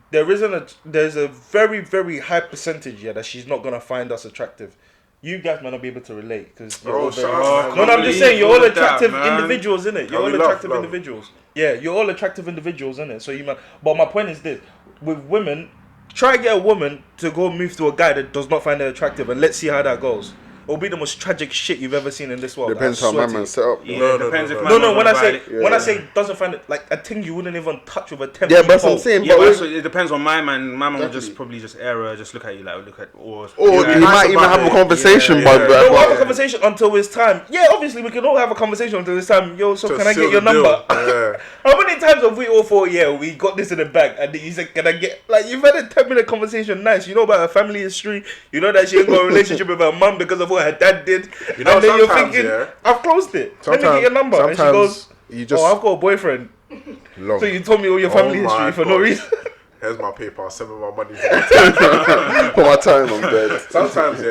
there's a very, very high percentage that she's not gonna find us attractive. You guys might not be able to relate because you're all very... No, I'm just saying you're all attractive individuals, innit? You're all attractive individuals. Yeah, you're all attractive individuals, innit? So you might... But my point is this. With women, try to get a woman to go move to a guy that does not find her attractive and let's see how that goes. It'll be the most tragic shit you've ever seen in this world. Depends how my man's set up. Yeah, depends if No, when I say doesn't find it, like a thing you wouldn't even touch with a 10 Yeah, but that's what I'm saying. Yeah, but it depends on my man. My man will just probably just error, just look at you like, or he might even have a conversation, but we'll have a conversation until it's time. Yeah, obviously we can all have a conversation until it's time. Yo, so can I get your number? How many times have we all thought, yeah, we got this in the bag, and then you said, can I get, like, you've had a 10-minute conversation, nice, you know about her family history, you know that she ain't got a relationship with her mum because of what her dad did, you know, and then you're thinking, I've closed it, let me get your number, and she goes, I've got a boyfriend, so you told me all your family history for no reason. Here's my paper, send me my money for my time on bed. Sometimes,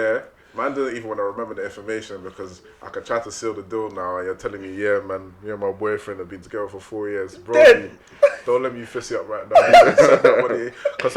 man doesn't even want to remember the information because I can try to seal the deal now and you're telling me, yeah, man, you and my boyfriend have been together for 4 years. Bro, don't let me fist you up right now. Because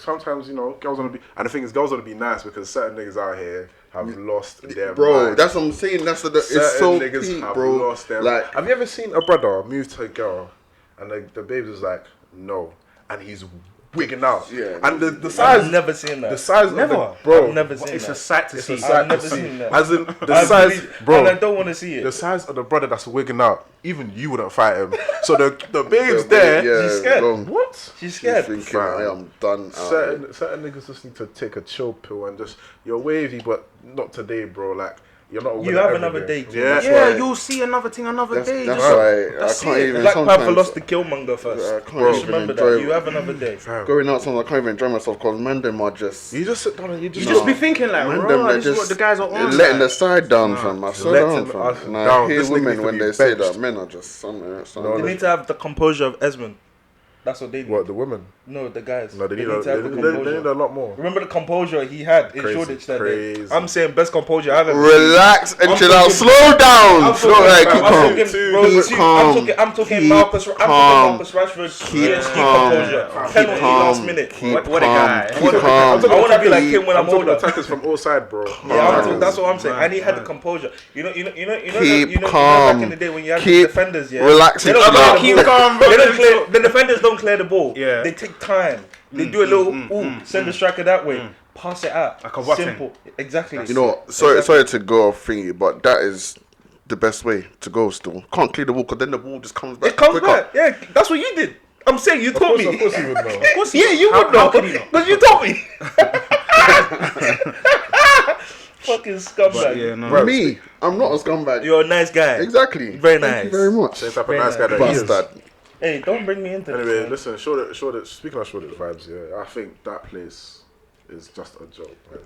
sometimes, you know, girls want to be, and the thing is, girls want to be nice because certain niggas out here have lost their mind. That's what I'm saying. It's so niggas peak, have bro. lost their mind. Have you ever seen a brother move to a girl and the babes is like, no, and he's wigging out. Yeah. And the size... I've never seen that. The size never. of the... Bro. I've never seen it's that. A sight to see. I've never seen that. As in, the size... Bro. And I don't want to see it. The size of the brother that's wigging out, even you wouldn't fight him. So the babes there... She's scared. What? She's scared. She's thinking, I am done. Certain niggas just need to take a chill pill and just... You're wavy, but not today, bro. Like... You're not. You have another day. Yeah, you'll see another thing another day. That's why I can't even. Black Panther lost the Killmonger first. I can't even remember enjoy that. You have another day. Going out, sometimes I can't even enjoy myself because man, them are just. You just sit down and you just be thinking like, this is what the guys are on. Letting the side down, fam. I saw down, fam. I hear women when they say that men are just something. They need to have the composure of Esmond. That's what they need. What, the women? No, the guys. No, they need a lot more. Remember the composure he had in Shoreditch that day? I'm saying best composure I've ever seen. Relax and chill out. Slow down. I'm talking Marcus Rashford. Keep composure. Penalty last minute. What a guy. I want to be like him when I'm older. Attackers from all sides, bro. Yeah, that's what I'm saying. And he had the composure. You know, keep calm. Back in the day when you had the defenders, yeah. Relax. Keep calm, bro. The defenders don't clear the ball. Yeah. They take time. They do a little send the striker that way. Pass it out. Like a simple. Exactly. You know, sorry to go off thingy, but that is the best way to go still. Can't clear the ball because then the ball just comes back. It comes back. Yeah, that's what you did. I'm saying you taught me. Of course you would know. Of course you would know. Because you taught me. Fucking scumbag. Yeah, no. Bro, me, I'm not a scumbag. You're a nice guy. Exactly. Very nice. Thank you very much. Same type of nice guy that he is. Bastard. Hey, don't bring me into Anyway, this. listen, Shoreditch, speaking of Shoreditch vibes, yeah, I think that place is just a joke, man.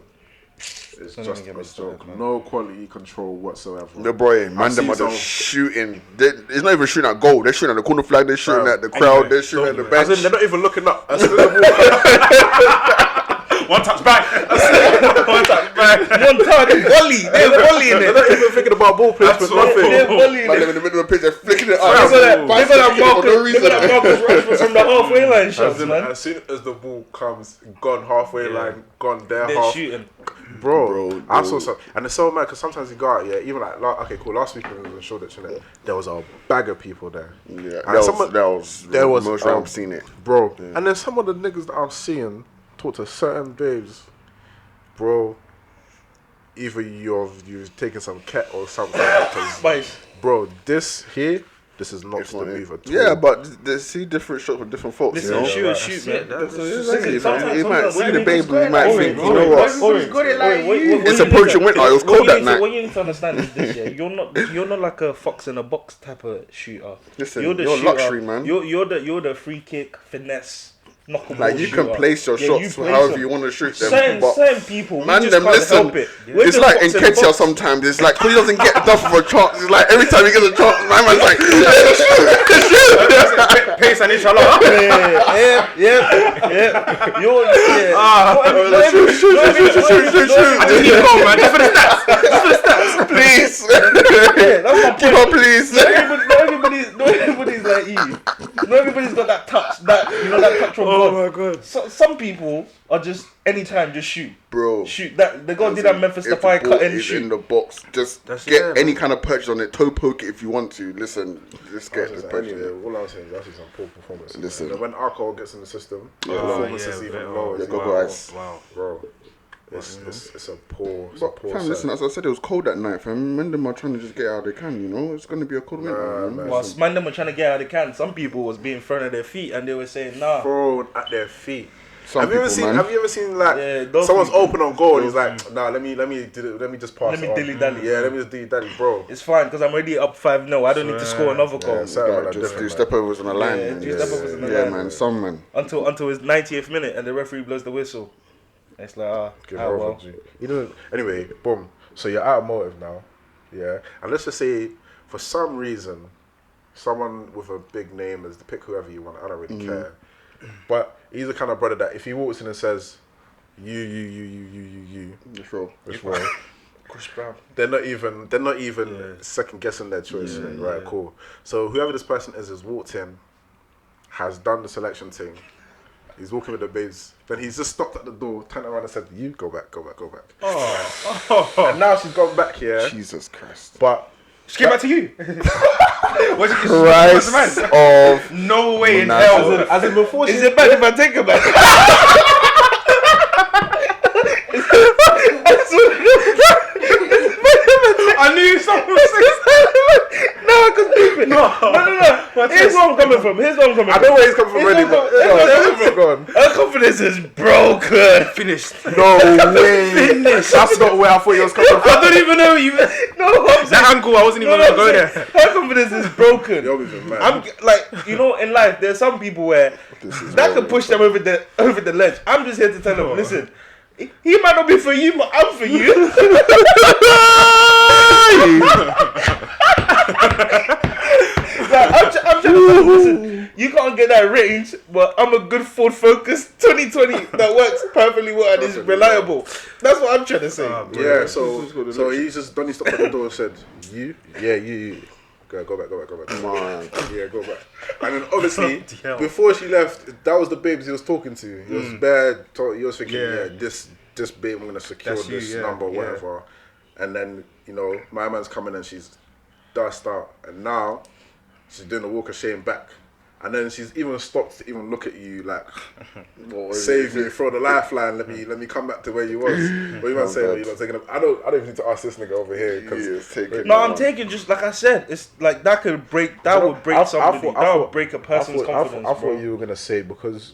It's just a joke. Man. No quality control whatsoever. The boy, man, them are just shooting. It's not even shooting at goal. They're shooting at the corner flag. They're shooting at the crowd. They're shooting at the bench. As in, they're not even looking up. One touch back. One touch, volley. They're volleying it. They're not even thinking about ball placement. Nothing. They're volleying Man, it. them in the middle of the pitch, they're flicking it up. They've got that Marcus Rashford from the halfway line shots, man. As soon as the ball comes, gone halfway line, gone there. They're shooting. Bro, I saw some, and it's so mad because sometimes you go out, yeah, even like, last week when we was in Shoreditch, there was a bag of people there. Yeah, that was most I've seen it, bro. Yeah. And then some of the niggas that I'm seeing talk to certain babes, bro. Either you've taken some cat or something, because, bro, this is not the move at all. Yeah, but they see different shots with different folks. Listen, you know? shoot, man. You might see the baby, you might think, you know what? It's approaching winter. It was cold that night. What you need to understand is this: yeah, you're not like a fox in a box type of shooter. Listen, you're luxury, man. You're the free kick finesse knockable. Like you can shooter. place your Yeah, shots you place however them. you want to shoot them. Certain people, we man, just them can't listen. help it. We're It's just like box in and Ketia box. sometimes. It's like, because he doesn't get enough of a chance. It's like every time he gets a chance, my man's like, Pace and inshallah. Yeah. You're, yeah. please. Yeah, that's my Keep point. on, please. Not everybody's like you. Not everybody's got that touch, that touch from God. Oh my god. So, some people are just anytime just shoot. Bro. Shoot that. They gotta do that Memphis If Depay the cut ball and is shoot. in the box, just get any kind of purchase on it. Toe poke it if you want to. Listen, just get the purchase. Anyway, all I was saying is actually some poor performance. Listen. And when alcohol gets in the system, the performance is even lower. Yeah, go ice. Wow. Bro, it's a poor. But fam, listen, as I said, it was cold that night, fam. Men them are trying to just get out they can, you know. It's gonna be a cold winter. Man. Whilst man them were trying to get out of the can, some people was being thrown at their feet and they were saying, nah. Thrown at their feet. Some Have you ever people, seen? man. Have you ever seen like those someone's people. open on goal and he's like, nah, let me just pass Let me it on. dilly-dally. Yeah, let me just dilly-dally, bro. It's fine because I'm already up 5-0. I don't need to score another goal. Yeah, certain man are Just different, do man. step overs on the line. Yeah, man. do step overs on the Yeah, line. man. Some man. Until his 90th minute and the referee blows the whistle. It's like, Give well. over, G. You know. Anyway, boom. So you're out of motive now, yeah. And let's just say, for some reason, someone with a big name is to pick whoever you want. I don't really care. But he's the kind of brother that if he walks in and says, you, Sure. which one? Chris Brown. They're not even second guessing their choice. Right, cool. So whoever this person is has walked in, has done the selection thing. He's walking with the babes. Then he's just stopped at the door, turned around and said, "You go back." And now she's gone back here. Jesus Christ. But She came back to you. Christ of No way in Nah, hell. as in before Is it bad if I take her back? I knew someone was No, I can keep it. No. Here's where I'm coming from. I know where he's coming from already, but Her confidence is broken. finished. no way. That's not where I thought you was coming from. I don't even know you. No, I'm That angle, I wasn't even gonna go there. Her confidence is broken. You're even mad. I'm like, you know, in life, there's some people where that could push them over the ledge. I'm just here to tell them, listen, he might not be for you, but I'm for you. Like, I'm trying to tell them, listen, you can't get that range, but I'm a good Ford Focus 2020 that works perfectly well and is reliable. That's what I'm trying to say. Yeah, so he just Donnie stopped at the door and said, "You, yeah, you, go back. man. Yeah, go back." And then obviously, before she left, that was the babes he was talking to. He was bad. He was thinking, yeah, this babe, I'm gonna secure That's you, this yeah, number, whatever. And then my man's coming and she's dust out, and now she's doing the walk of shame back. And then she's even stopped to even look at you like, save me, throw the lifeline, let me come back to where you was. What you man saying? You not taking I don't even need to ask this nigga over here because No, I'm taking just like I said. It's like that would break somebody. That would break a person's confidence. I thought you were gonna say because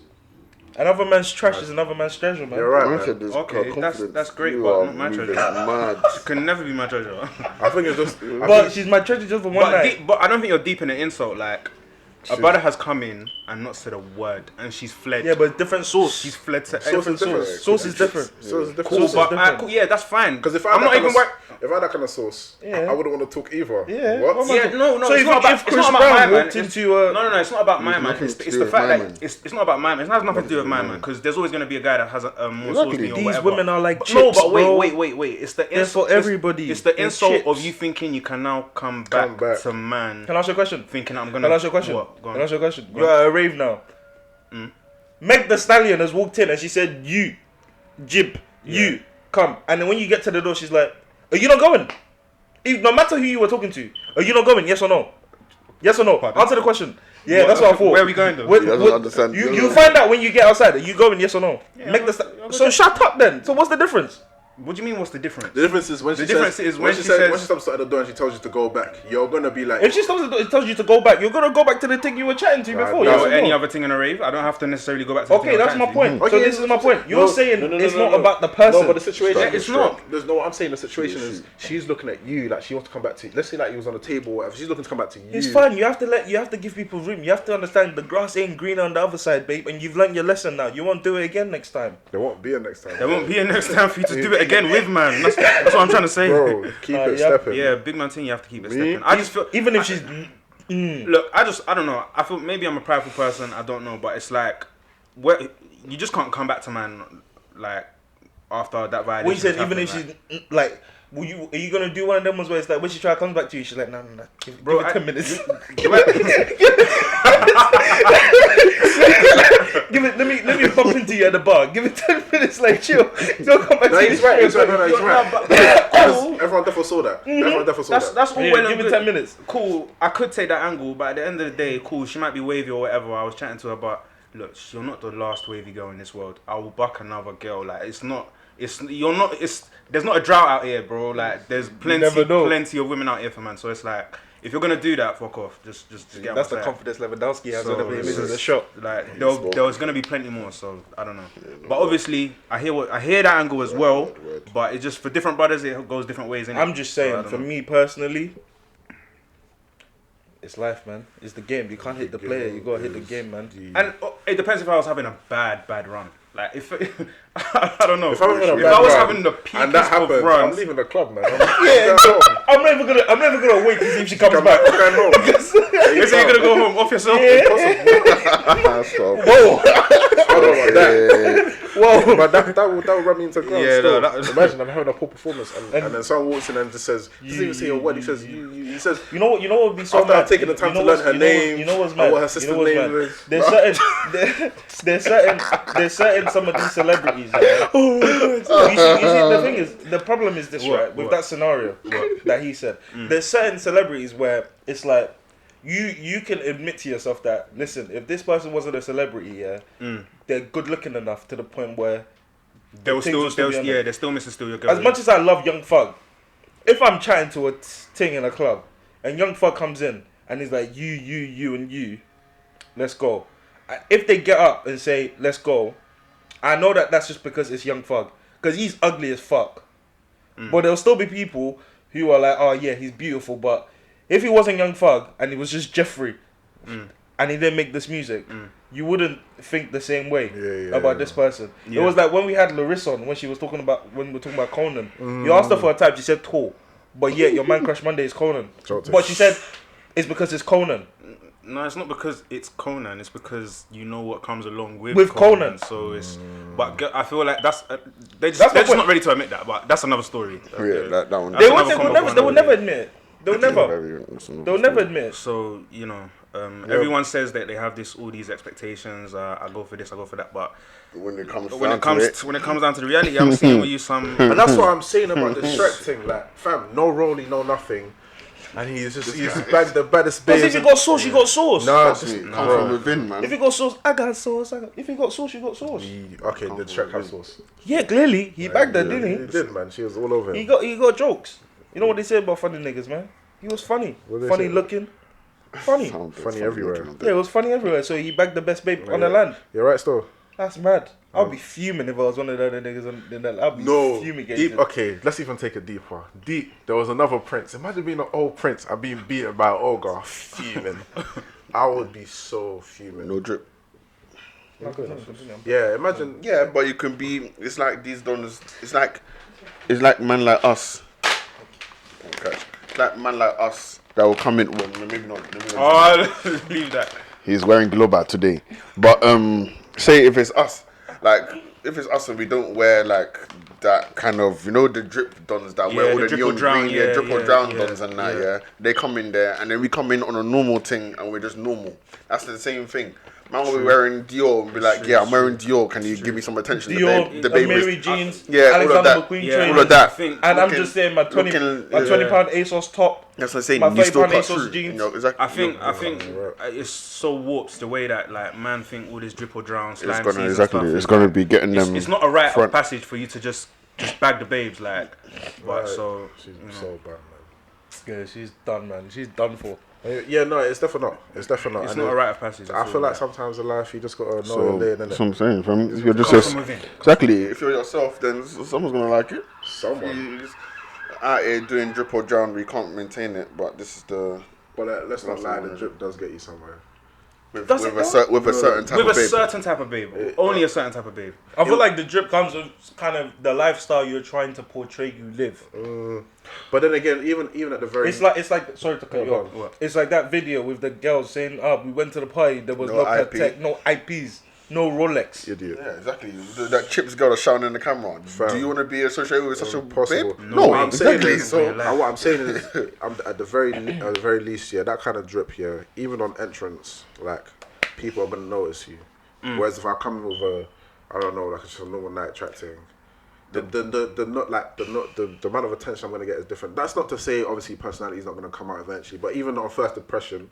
another man's trash is another man's treasure, man. you're right, Man man. said this Okay, confidence. that's great, You but are not my moving treasure. mad. Can never be my treasure. I think it's just. But she's my treasure just for one night. But I don't think you're deep in the insult. Like, a brother has come in and not said a word, and she's fled. Yeah, but different sauce. She's fled to Sauce is different. Sauce is different. So it's different. Cool, Sauce is but different. cool, yeah, that's fine. Because if I'm not even worried. if I had that kind of sauce, Yeah. I wouldn't want to talk either. Yeah. What? Yeah, no, So it's if not about. if It's Chris not about Brown my man. walked It's- into a No, it's not about my man. nothing It's to the do with fact my that man. it's not about my man. It has nothing to do with my man because there's always going to be a guy that has more sauce than you or These whatever. women are like But chips, no, but bro. wait. It's the They're insult. for everybody. It's the They're insult of chips. you thinking you can now come Come back back. to man. Can I ask you a question? Thinking I'm Can gonna. I ask you a question? What? Go on. Can I ask you a question? You're at a rave now. Meg the Stallion has walked in and she said, "You, Jib, you come." And then when you get to the door, she's like, "Are you not going? No matter who you were talking to, are you not going? Yes or no? Yes or no? Pardon? Answer the question. Yeah, What- that's what I thought. where are we going though? What- He doesn't what- understand. You find out when you get outside. Are you going? Yes or no? Meg the I'll go So shut up then. So what's the difference? What do you mean? What's the difference? The difference is when she difference says, is when she says- when she stops at the door and she tells you to go back, you're gonna be like, If she stops it tells you to go back, you're gonna go back to the thing you were chatting to before. no, yes Or or any no? other thing in a rave, I don't have to necessarily go back to the Okay, thing that's I'm my chatting point. to. So this is my point. You're saying it's not about the person. No, but the situation. Yeah, it's not. There's no. I'm saying the situation is she's looking at you like she wants to come back to you. Let's say like you was on the table or whatever. She's looking to come back to you. It's fine. You have to give people room. You have to understand the grass ain't greener on the other side, babe. And you've learned your lesson now. You won't do it again next time. There won't be a next time. There won't be a next time for you to do it again with, man. That's what I'm trying to say. Bro, keep it yeah. stepping. Yeah, big man thing, you have to keep it stepping. I just feel, Even if she's look, I don't know. I feel maybe I'm a prideful person. I don't know, but it's like, you just can't come back to man like after that violation. what you said. Even if happened, she's like, are you gonna do one of them ones where it's like when she comes back to you, she's like, no, give Bro, it 10 minutes. Give it. Let me bump into you at the bar. Give it 10 minutes. Like chill. Don't come back. No, to he's the right. He's show. right. No, he's right. Cool. Everyone definitely saw that. Everyone definitely saw that. That's all Yeah, well and give it good. 10 minutes. Cool. I could take that angle, but at the end of the day, cool. She might be wavy or whatever. I was chatting to her, but look, you're not the last wavy girl in this world. I will buck another girl. Like it's not. You're not. There's not a drought out here, bro. Like there's plenty of women out here for man. So it's like if you're gonna do that, fuck off. Just get. That's the outside. confidence Lewandowski has So, whenever he misses so- a shot. Like there was gonna be plenty more, so I don't know. But obviously, I hear that angle as well. But it just for different brothers, it goes different ways. Innit? I'm just So, I saying, don't for know. me personally, it's life, man. It's the game. You can't hit the player. You gotta hit the game, man. And it depends if I was having a bad run. Like if I don't know. If I was having a If bad I was run having the peak and that of happens, I'm runs, leaving the club, man. Yeah, I'm never gonna wait to see if she comes back. Okay, no. you say you're gonna go home off yourself. Whoa. But that would run me into the ground. Yeah, still. no, that- Imagine I'm having a poor performance and then someone walks in and just says, doesn't even say a word. He says, he says, You know what would be so after mad? I've taken the time You know to learn what's- her you know what- name, You know what's and mad? what her You sister's know what's name mad? is. There's certain some of these celebrities. Yeah? Oh my god! You see, the thing is, the problem is this, right? With that scenario that he said, there's certain celebrities where it's like you can admit to yourself that listen, if this person wasn't a celebrity, they're good looking enough to the point where They will things will still be on they're still missing still your girl. as much as I love Young Thug, if I'm chatting to a thing in a club and Young Thug comes in and he's like, you, and you, let's go. If they get up and say, let's go, I know that that's just because it's Young Thug. Because he's ugly as fuck. But there'll still be people who are like, oh yeah, he's beautiful. But if he wasn't Young Thug and he was just Jeffrey and he didn't make this music, you wouldn't think the same way about this person. Yeah. It was like when we had Larissa on, when we were talking about Conan. You asked her for a type, she said tall. But yet your man crush Monday is Conan. But she said it's because it's Conan. No, it's not because it's Conan. It's because you know what comes along with Conan. So it's, but I feel like that's they're That's just my not ready to admit that. But that's another story. Yeah, that one. That's another They will never admit it. They'll never admit it. So you know, everyone says that they have all these expectations. I go for this, I go for that. But When it comes when down it comes to when it comes down to the reality, I'm seeing with you some. And that's what I'm saying about the Shrek thing. Like, fam, no rollie, no nothing. And he's bagged the baddest Because babes. if you got sauce, you got sauce. Nah, it comes from within, man. If you got sauce, I got sauce. If you got sauce, you got sauce. Okay, the Shrek has sauce. Yeah, clearly he bagged her, He didn't did, man. She was all over he? him. He got jokes. You know what they say about funny niggas, man? He was funny, What they funny say? looking, funny. Funny everywhere. Yeah, it was funny everywhere. So he bagged the best babe on the land. You're right, still. That's mad. I'll be fuming if I was one of the other niggas in that. I'll be No, fumigated. deep. Okay, let's even take it deeper. Deep. There was another prince. Imagine being an old prince and being beaten by an ogre. Fuming. I would be so fuming. No drip. Yeah, imagine. Yeah, but you can be. It's like these donors. It's like man like us. Okay. It's like man like us that will come in. Well, maybe not. Oh, leave that. He's wearing Globat today, but say if it's us, like if it's us and we don't wear like that kind of, you know, the drip dons that wear all the the drip or neon drown, green, yeah, drip or yeah, drown yeah, dons and that, yeah. They come in there and then we come in on a normal thing and we're just normal. That's the same thing. Man will be wearing Dior and be like, I'm wearing Dior. Can you give me some attention? Dior, the babe Mary is, jeans, yeah, all of Alexander that. McQueen Yeah, trainers. all of that. Think, And I'm Looking- just saying my 20 looking- pound ASOS top. That's what I'm saying. My You still £30 cut ASOS through. jeans. You know, exactly. I think it's so warped the way that like man think all this drip or drown slime It's gonna teas and exactly. stuff It's is gonna like- be getting them. It's not a rite front. of passage for you to just just bag the babes, like. But so she's so bad, man. Yeah, she's done, man. She's done for. Yeah, no, it's definitely not. It's definitely not. it's And not a rite of passage. I feel like sometimes in life you just gotta know So your lane, that's innit? what I'm saying, fam. If you're just Come from within. exactly. If you're yourself, then someone's gonna like it. Someone. You're just out here doing drip or drown, we can't maintain it. But this is the But let's not That's lie, the the one, drip does get you somewhere. with Does a it certain type With a of babe. certain type of babe. Only a certain type of babe. I feel like the drip comes with kind of the lifestyle you're trying to portray you live. But then again, even at the very It's like sorry to cut you off. What? It's like that video with the girls saying, we went to the party, there was No no IP. Patek, no IPs, no Rolex. idiot. Yeah, exactly. That chips girl that's shouting in the camera. Fam. Do you want to be associated with such a Impossible. babe? No, No, what I'm saying exactly. is, So what I'm saying is, at the very least, yeah, that kind of drip, yeah, even on entrance, like people are gonna notice you. Whereas if I come in with a, I don't know, like just a normal night track thing, the amount of attention I'm gonna get is different. That's not to say obviously personality is not gonna come out eventually, but even on first impression,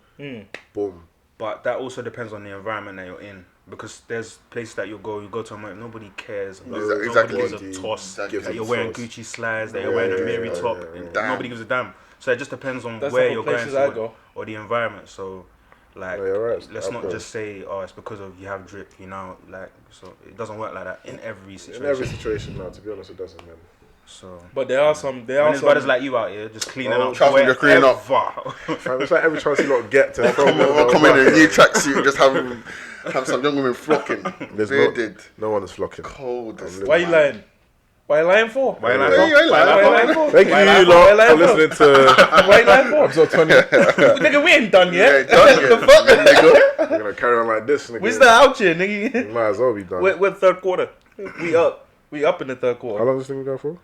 boom. But that also depends on the environment that you're in. Because there's places that you go to a moment, nobody cares. Exactly. Nobody gives a toss. Exactly. That you're wearing Toss. Gucci slides, that you're wearing a Mary top. Damn. Nobody gives a damn. So it just depends on That's where the you're going places to I go. or the environment. So, like, No, you're right. let's not Okay. just say, it's because of you have drip, you know, like, so it doesn't work like that in every situation. In every situation, no, to be honest, it doesn't, man. So, But there are some. when there's brothers like you out here just cleaning up. trust me, you're cleaning up. wherever. Fam, it's like every chance you lot get to come in a new tracksuit and just have some young women flocking. There's Bearded. no one is flocking. Cold. Why you lying? Why you lying for? Why you lying Yeah, for? you ain't lying. Why you lying for? Thank you, Why you lying for? Why lot, lying for for? listening to Why you lying for? episode 20. Nigga, we ain't done Yeah, yet. done yet. The fuck? We're gonna carry on like this, nigga. We're still out here, nigga. Might as well be done. We're third quarter. We up. We up in the third How quarter. long is this thing going for?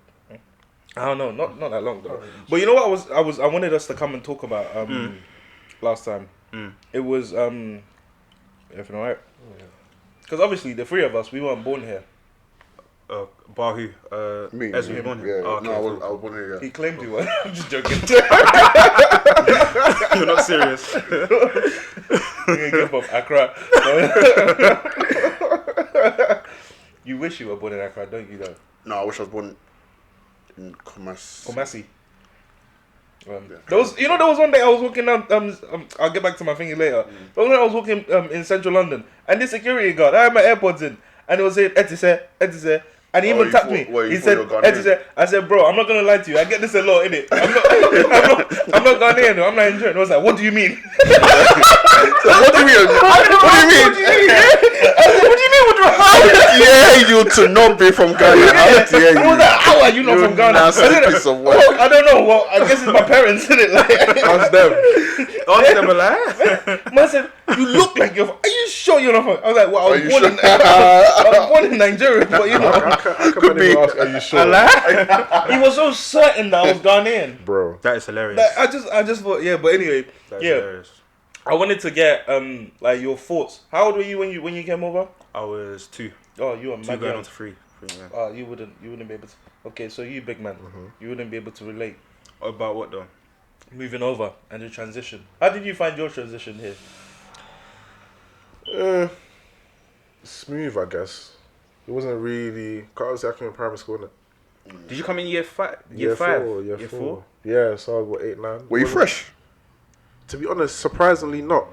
I don't know, not that long though. But you know what? I wanted us to come and talk about last time. It was everything alright? Because obviously the three of us, we weren't born here. Bahu. Me. As we born Yeah, here. Oh, okay, no, I cool. was born here. He claimed he was. I'm just joking. You're not serious. He came from Accra. You wish you were born in Accra, don't you? Though. No, I wish I was born in Kumasi. Kumasi. There was one day I was walking down. I'll get back to my thingy later. The one day I was walking in central London, and this security guard, I had my AirPods in, and it was saying Etise, and he even you tapped thought- me. what, you He thought said you were Ghanaian? Etise. I said, bro, I'm not gonna lie to you. I get this a lot, innit? I'm not Ghanaian. I'm not enjoying. I was like, what do you mean? What do you mean? What do you mean? I said, what do you mean? How dare you to not be from Ghana? How dare you? I was like, how are you not You from Ghana? I nasty said, piece of work. well, I don't know. Well, I guess it's my parents, isn't it? Like, Ask them. Ask them a lie. man said, you look like you're. Are you sure you're not from? I was like, well, Are I was you born sure? in. I was born in Nigeria, but you know, I could be. Ask, are you sure? he was so certain that I was Ghanaian. Bro. That is hilarious. Like, I just thought, yeah. But anyway, That's yeah. hilarious. I wanted to get like your thoughts. How old were you when you came over? I was 2. Oh, you were 2 mad going young. on to 3. Yeah. Oh, you wouldn't be able to. Okay, so you big man, you wouldn't be able to relate. About what though? Moving over and the transition. How did you find your transition here? Smooth, I guess. It wasn't really. Cause obviously I came in primary school, innit? Did you come in year 5? Year 4. Year 4. Yeah, so I was, 8, 9. Were you fresh? To be honest, surprisingly not.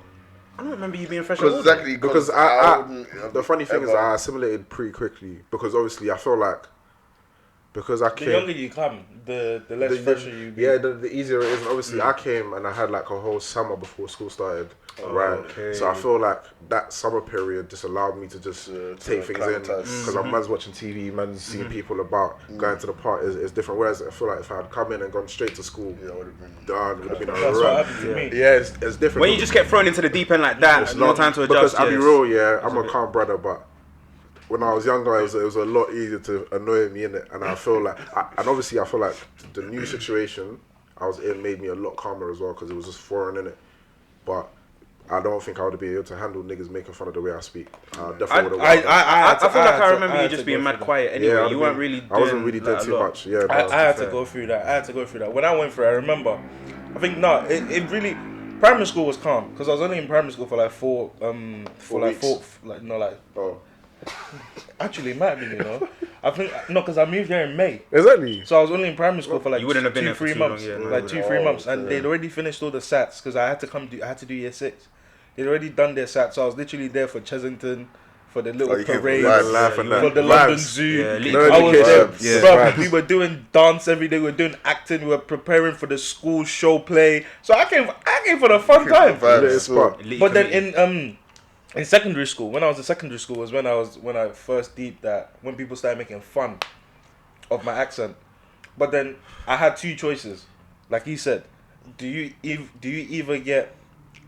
I don't remember you being fresh at all. Exactly. Because the funny thing is I assimilated pretty quickly. Because obviously I feel like because I The came. younger you come, the less fresher you be. Yeah, the easier it is. And obviously, I came and I had like a whole summer before school started, right? okay. So I feel like that summer period just allowed me to just take things in acclimatise. because I'm man's watching TV, man's seeing people about, going to the park is different. Whereas I feel like if I had come in and gone straight to school, Yeah, I would have been. done, would have been a That's what run. happened to me. Yeah, it's different. When you just get thrown into the deep end like that, It's no not- time to Because adjust. I'll be yes. real, yeah, I'm a calm brother, but when I was younger, it was a lot easier to annoy me in it, and I feel like, and obviously I feel like the new situation I was in made me a lot calmer as well because it was just foreign in it. But I don't think I would be able to handle niggas making fun of the way I speak. I definitely would have. I feel like I remember had you to just go being mad through that. quiet anyway. I'd You have weren't been- really doing I wasn't really doing like, a too lot. much. Yeah, I no, had fair. to go through that. When I went through it, I remember. I think it really. Primary school was calm because I was only in primary school for like four weeks. like no like Oh, actually it might have been, you know. I think because I moved here in May, Exactly. so I was only in primary school for like You wouldn't have been there for 2-3 too long, months, yeah, no, like you 2-3 months, and they'd already finished all the SATs because I had to do year 6. They'd already done their SATs, so I was literally there for Chesington, for the little you came for parades, vibes. Laugh and for that. the Vibes. London Zoo. Yeah, No I was there, education. bruv, we were doing dance every day. We were doing acting. We were preparing for the school show play. So I came for the fun time. Little spot. But then in secondary school, when I was in secondary school, was when I first deeped that when people started making fun of my accent. But then I had 2 choices, like he said. Do you either get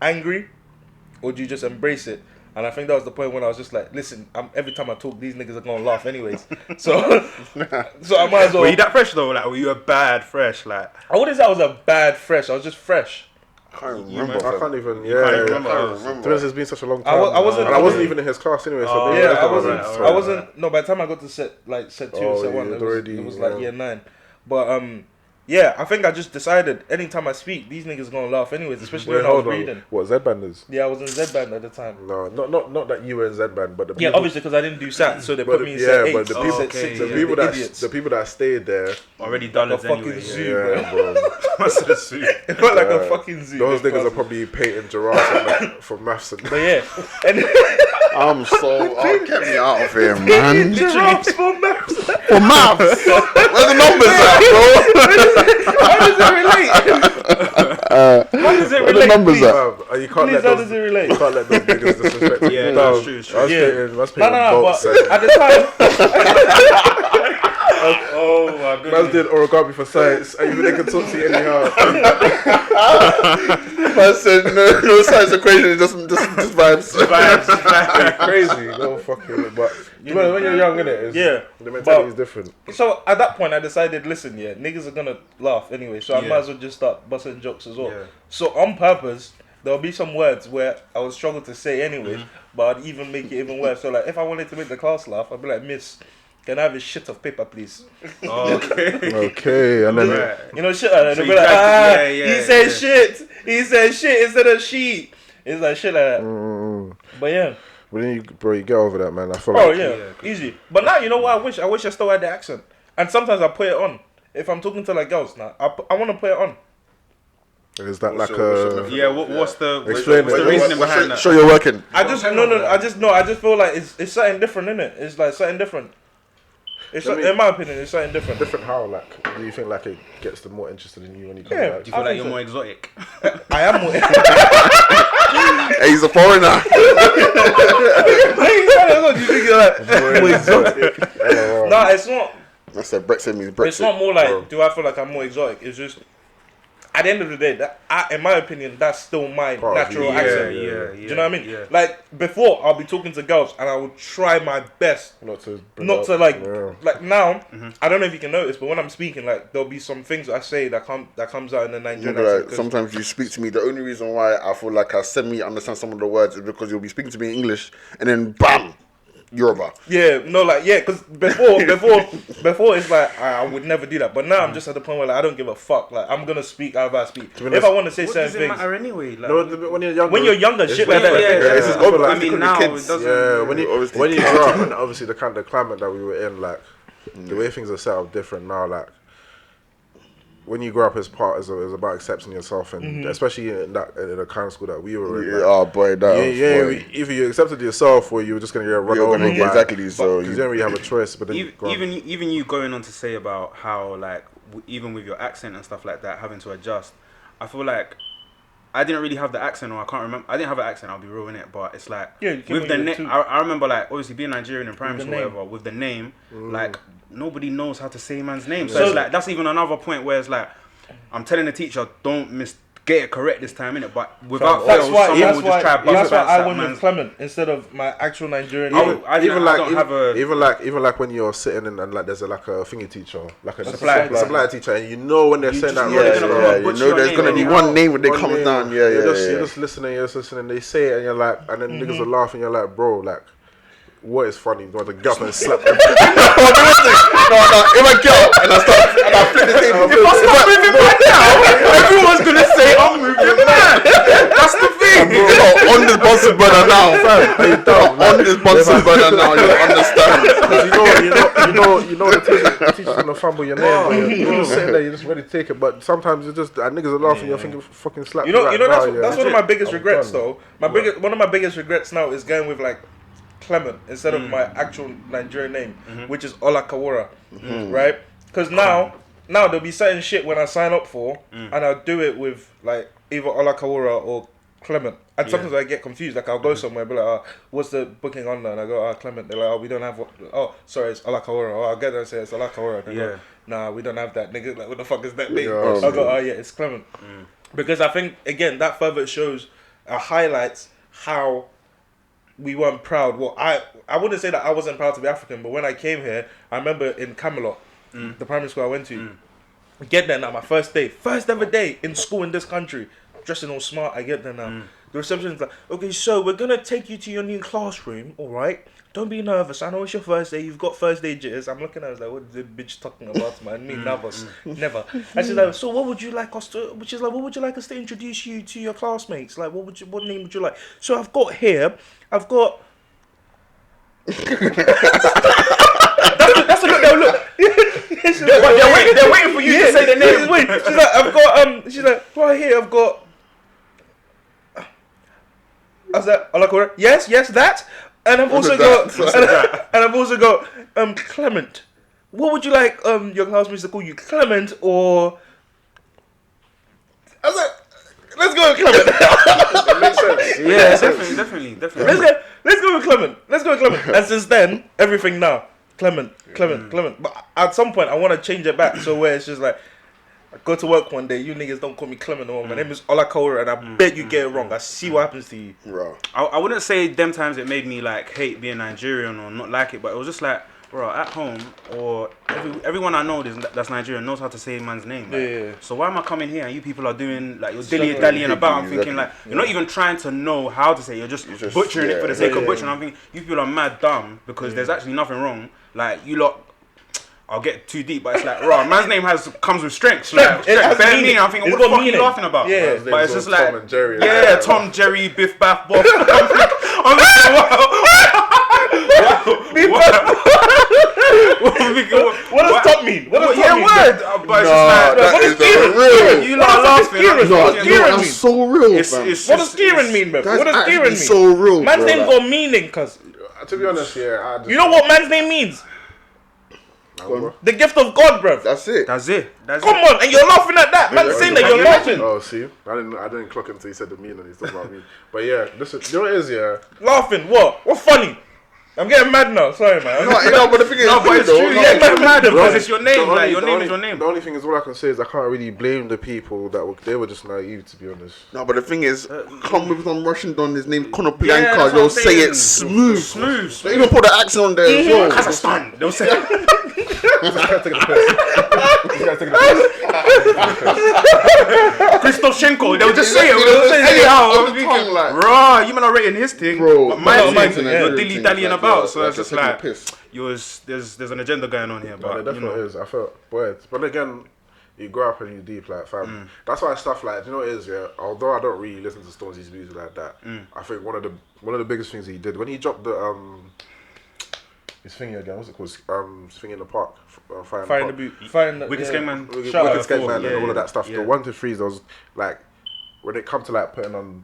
angry, or do you just embrace it? And I think that was the point when I was just like, listen, every time I talk, these niggas are gonna laugh anyways. So I might as well. Were you that fresh though? Like, were you a bad fresh? Like, I wouldn't say I was a bad fresh. I was just fresh. I can't remember. I can't even. can't even remember. To be honest, it's been such a long time. I wasn't. And I wasn't even in his class anyway. So maybe Yeah, that's I what wasn't. meant. I wasn't. No, by the time I got to set 2 or set 1, it was like year 9. But yeah, I think I just decided anytime I speak, these niggas gonna laugh anyways, especially when I was reading. What, Z-banders? Yeah, I was in Z-band at the time. No, not that you were in Z-band, but the Yeah, people, obviously because I didn't do SAT, so they put me in yeah, set 8. but the people, set 6, the people that stayed there, already like done a it fucking anyway. zoo, yeah, bro. bro. It felt like a fucking zoo. Those bro. niggas are probably painting giraffes for maths and But yeah, and Get me out of here, man. giraffes for maths. For maths. Where's the numbers at, bro? How does it relate? How does it Where relate? the numbers please? at? you can't Please, how does it relate? You can't let those niggas disrespect you. Yeah, No, that's true, it's true. I was Yeah. painting No, boats but at the time. Oh my Man's goodness. did origami for science, and even they can talk to you anyhow. I said no science equation, just vibes. Crazy, no fucking. But you know, when you're young, innit? Yeah, The mentality but- is different. So at that point, I decided, listen, yeah, niggas are gonna laugh anyway, so I Yeah. might as well just start busting jokes as well. Yeah. So on purpose, there'll be some words where I would struggle to say anyways, but I'd even make it even worse. So like, if I wanted to make the class laugh, I'd be like, Miss, can I have a shit of paper, please? Okay. Okay, and then Right. You know, shit like that. So They'll you be like, tried to- he said shit. He said shit instead of sheet. It's like shit like that. But yeah. but then you get over that, man. I feel Oh like yeah, easy. But now you know what I wish? I wish I still had the accent. And sometimes I put it on. If I'm talking to like girls now, I want to put it on. is that What's like your- Yeah. What's the Explain what's it. the reasoning behind that? Show you're working. I just I just feel like it's something different, innit? It's like something different. It's Let like, me- in my opinion, it's something different. different. How like do you think like it gets them more interested in you when you come Yeah. back? Do you feel I like think you're so. more exotic? I am more. Hey, he's a foreigner. You think you're like more exotic? Oh, No, it's not. I said Brexit means Brexit. It's not more like, bro. do I feel like I'm more exotic? It's just, at the end of the day, in my opinion, that's still my Part of natural you. accent. Yeah. Do you know what I mean? Yeah. Like before, I'll be talking to girls and I will try my best not to like like now. Mm-hmm. I don't know if you can notice, but when I'm speaking, like there'll be some things I say that comes out in the Nigerian Remember, accent. like, 'cause- sometimes you speak to me. The only reason why I feel like I semi-understand some of the words is because you'll be speaking to me in English, and then bam, Yoruba. Yeah, no, like because before it's like I would never do that, but now I'm just at the point where like, I don't give a fuck. Like I'm gonna speak however I speak. be If honest, I want to say What certain does it things, matter anyway? Like, No, when you're younger. when you're younger, it's shit when- like that. This is I feel good, like- I mean, because now the it kids. doesn't. Yeah, when you Obviously when you kids. grow up, and obviously the climate that we were in, like the way things are set up different now. Like when you grow up as about accepting yourself, and especially in the kind of school that we were in. Yeah, Like, oh boy, that. boy. either you accepted yourself or you were just gonna get run You're over. gonna- by- exactly, so because you- you don't really have a choice. But then even you going on to say about how like even with your accent and stuff like that, having to adjust. I feel like I didn't really have the accent, or I can't remember. I didn't have an accent. I'll be real in it, but it's like Yeah, you came with the with it name. too. I remember like obviously being Nigerian in primary the school, name. whatever. With the name, like nobody knows how to say man's name. So So- it's like that's even another point where it's like I'm telling the teacher, don't get it correct this time, innit? But without That's fail, why. someone That's will just try why. to That's why I that went man's. with Clement instead of my actual Nigerian. I name. would- I don't have a- even like when you're sitting and like there's like a thingy teacher, like a supply supply teacher, and you know when they're saying just that know right, they're so- gonna Yeah, you butcher know your there's name gonna be anyhow. one name when they One come name, down. Yeah, you're yeah. just listening, and they say it, and you're like, and then niggas will laugh, and you're like, bro, like, what is funny? You want to get up and slap them? No, if I get up and I flip the table, If I start moving right now, everyone's gonna say I'm moving mad. That's the thing. On this Bunsen burner now, fam. On this Bunsen burner now, you understand. You know the teacher's gonna fumble your name. But you're just sitting there, you're just ready to take it. But sometimes it's just niggas are laughing. You're thinking, fucking slap. That's one of my biggest regrets, though. One of my biggest regrets now is going with like Clement instead of my actual Nigerian name, which is Olakawara, right? Because now there'll be certain shit when I sign up for, and I'll do it with like either Olakawara or Clement. And sometimes I get confused. Like I'll go somewhere, be like, what's the booking on there? And I go, Clement. They're like, we don't have. Sorry, it's Olakawara. I'll get there and say it's Olakawara. They go, nah, we don't have that, nigga. Like, what the fuck is that name? I'll go, it's Clement. Because I think again that further shows, highlights how we weren't proud. Well, I wouldn't say that I wasn't proud to be African, but when I came here, I remember in Camelot, the primary school I went to, get there now, my first ever day in school in this country, dressing all smart, I get there now. The receptionist's like, okay, so we're going to take you to your new classroom, alright? Don't be nervous, I know it's your first day, you've got first day jitters. I'm looking at her, I was like, what is this bitch talking about, man? Me, nervous, never. And she's like, so what would you like us to, which is like, what would you like us to introduce you to your classmates? Like, what name would you like? So I've got that's a look. They'll look. They're waiting for you to say the name. She's like, I've got She's like, right here, I've got. I was like, Olakawara. Yes, that. And I've also got. Clement. What would you like your classmates to call you, Clement or? I was like, let's go with Clement. That makes sense. Yeah, definitely. Let's go with Clement. And since then, everything now, Clement. But at some point, I want to change it back so where it's just like, I go to work one day, you niggas don't call me Clement no more. My name is Olakawara, and I bet you get it wrong. I see what happens to you. Bro. I wouldn't say them times it made me like hate being Nigerian or not like it, but it was just like, bro, at home or everyone I know that's Nigerian knows how to say man's name. Like, so why am I coming here and you people are doing like you're dilly-dallying about? I'm thinking like you're not even trying to know how to say. You're just butchering it for the sake of butchering. I'm thinking you people are mad dumb because there's actually nothing wrong. Like you lot. I'll get too deep, but it's like, bro, man's name comes with strength. Like, bare meaning. I'm thinking, what the fuck are you laughing about? Yeah, but it's just like, Tom and Jerry. Tom, Jerry, Biff, Baff, Boff. I'm thinking, what does top mean? What does top mean? Word. But it's just like, that is real. You lot are laughing. That's so real, what does Kieran mean, bro? What does Kieran mean? So real. Man's name got meaning, cuz. To be honest, you know what man's name means? The gift of God, bro. That's it. Come on, and you're laughing at that. Man saying that you're laughing. Oh, see, I didn't clock until he said the meaning. He's talking about me. But yeah, listen, you know what it is, Laughing, what? What funny? I'm getting mad now. Sorry, man. No, but the thing is, it's true. Yeah, getting mad because it's your name. Like your name is your name. The only thing is, all I can say is I can't really blame the people they were just naive, to be honest. No, but the thing is, come with some Russian don. His name Konoplyanka. They'll say it smooth. They even put the accent on there as well. Kazakhstan. They'll say. Kristoshenko, they'll just say it. Raw, you man are rating his thing. Bro, but mine's you're dilly-dallying about, so it's just like there's an agenda going on here. But there definitely is. I felt weird, but again, you grow up and you deep like fam. That's why stuff like, you know what it is, although I don't really listen to Stormzy's music like that, I think one of the biggest things he did when he dropped the his thingy again, what's it called? Thing in the park, Fire in the Boot, Wicked Skegman, Wicked Skegman, and all of that stuff. The 1 to 3s, there was like when it come to like putting on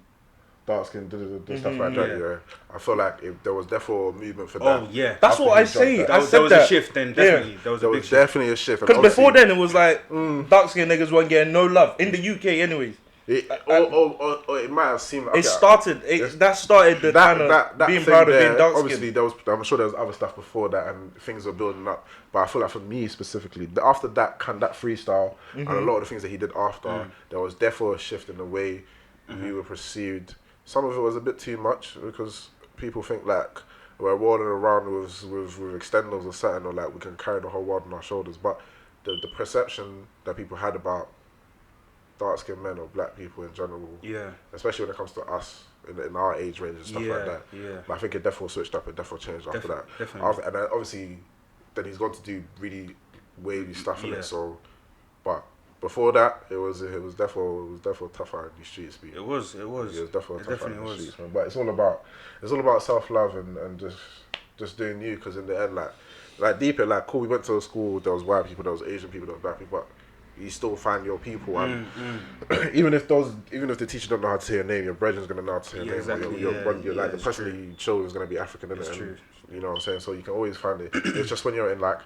dark skin, stuff like that. I feel like there was therefore a movement for that. Oh yeah, that's what I say. There was a shift then. Definitely, there was definitely a shift. Because before then it was like dark skin niggas weren't getting no love in the UK, anyways. Or it might have seemed like that started the kind of being proud of being dark skinned. Obviously, I'm sure there was other stuff before that and things were building up. But I feel like for me specifically, after that freestyle and a lot of the things that he did after, there was therefore a shift in the way we were perceived. Some of it was a bit too much because people think like we're rolling around with extenders or something, or like we can carry the whole world on our shoulders. But the perception that people had about dark-skinned men or black people in general, especially when it comes to us in our age range and stuff like that. But I think it definitely switched up. It definitely changed after that. And then obviously, then he's gone to do really wavy stuff in it. So, but before that, it was definitely tough out in these streets, B. It was. It was definitely tough out in the was. streets, man. But it's all about self-love and just doing you, because in the end, like deep in, like, cool, we went to a school, there was white people, there was Asian people, there was black people, but you still find your people, and even if the teacher don't know how to say your name, your brethren's gonna know how to say your name. Exactly. Like the person that you chose is gonna be African, innit? It's true. You know what I'm saying? So you can always find it. It's just when you're in like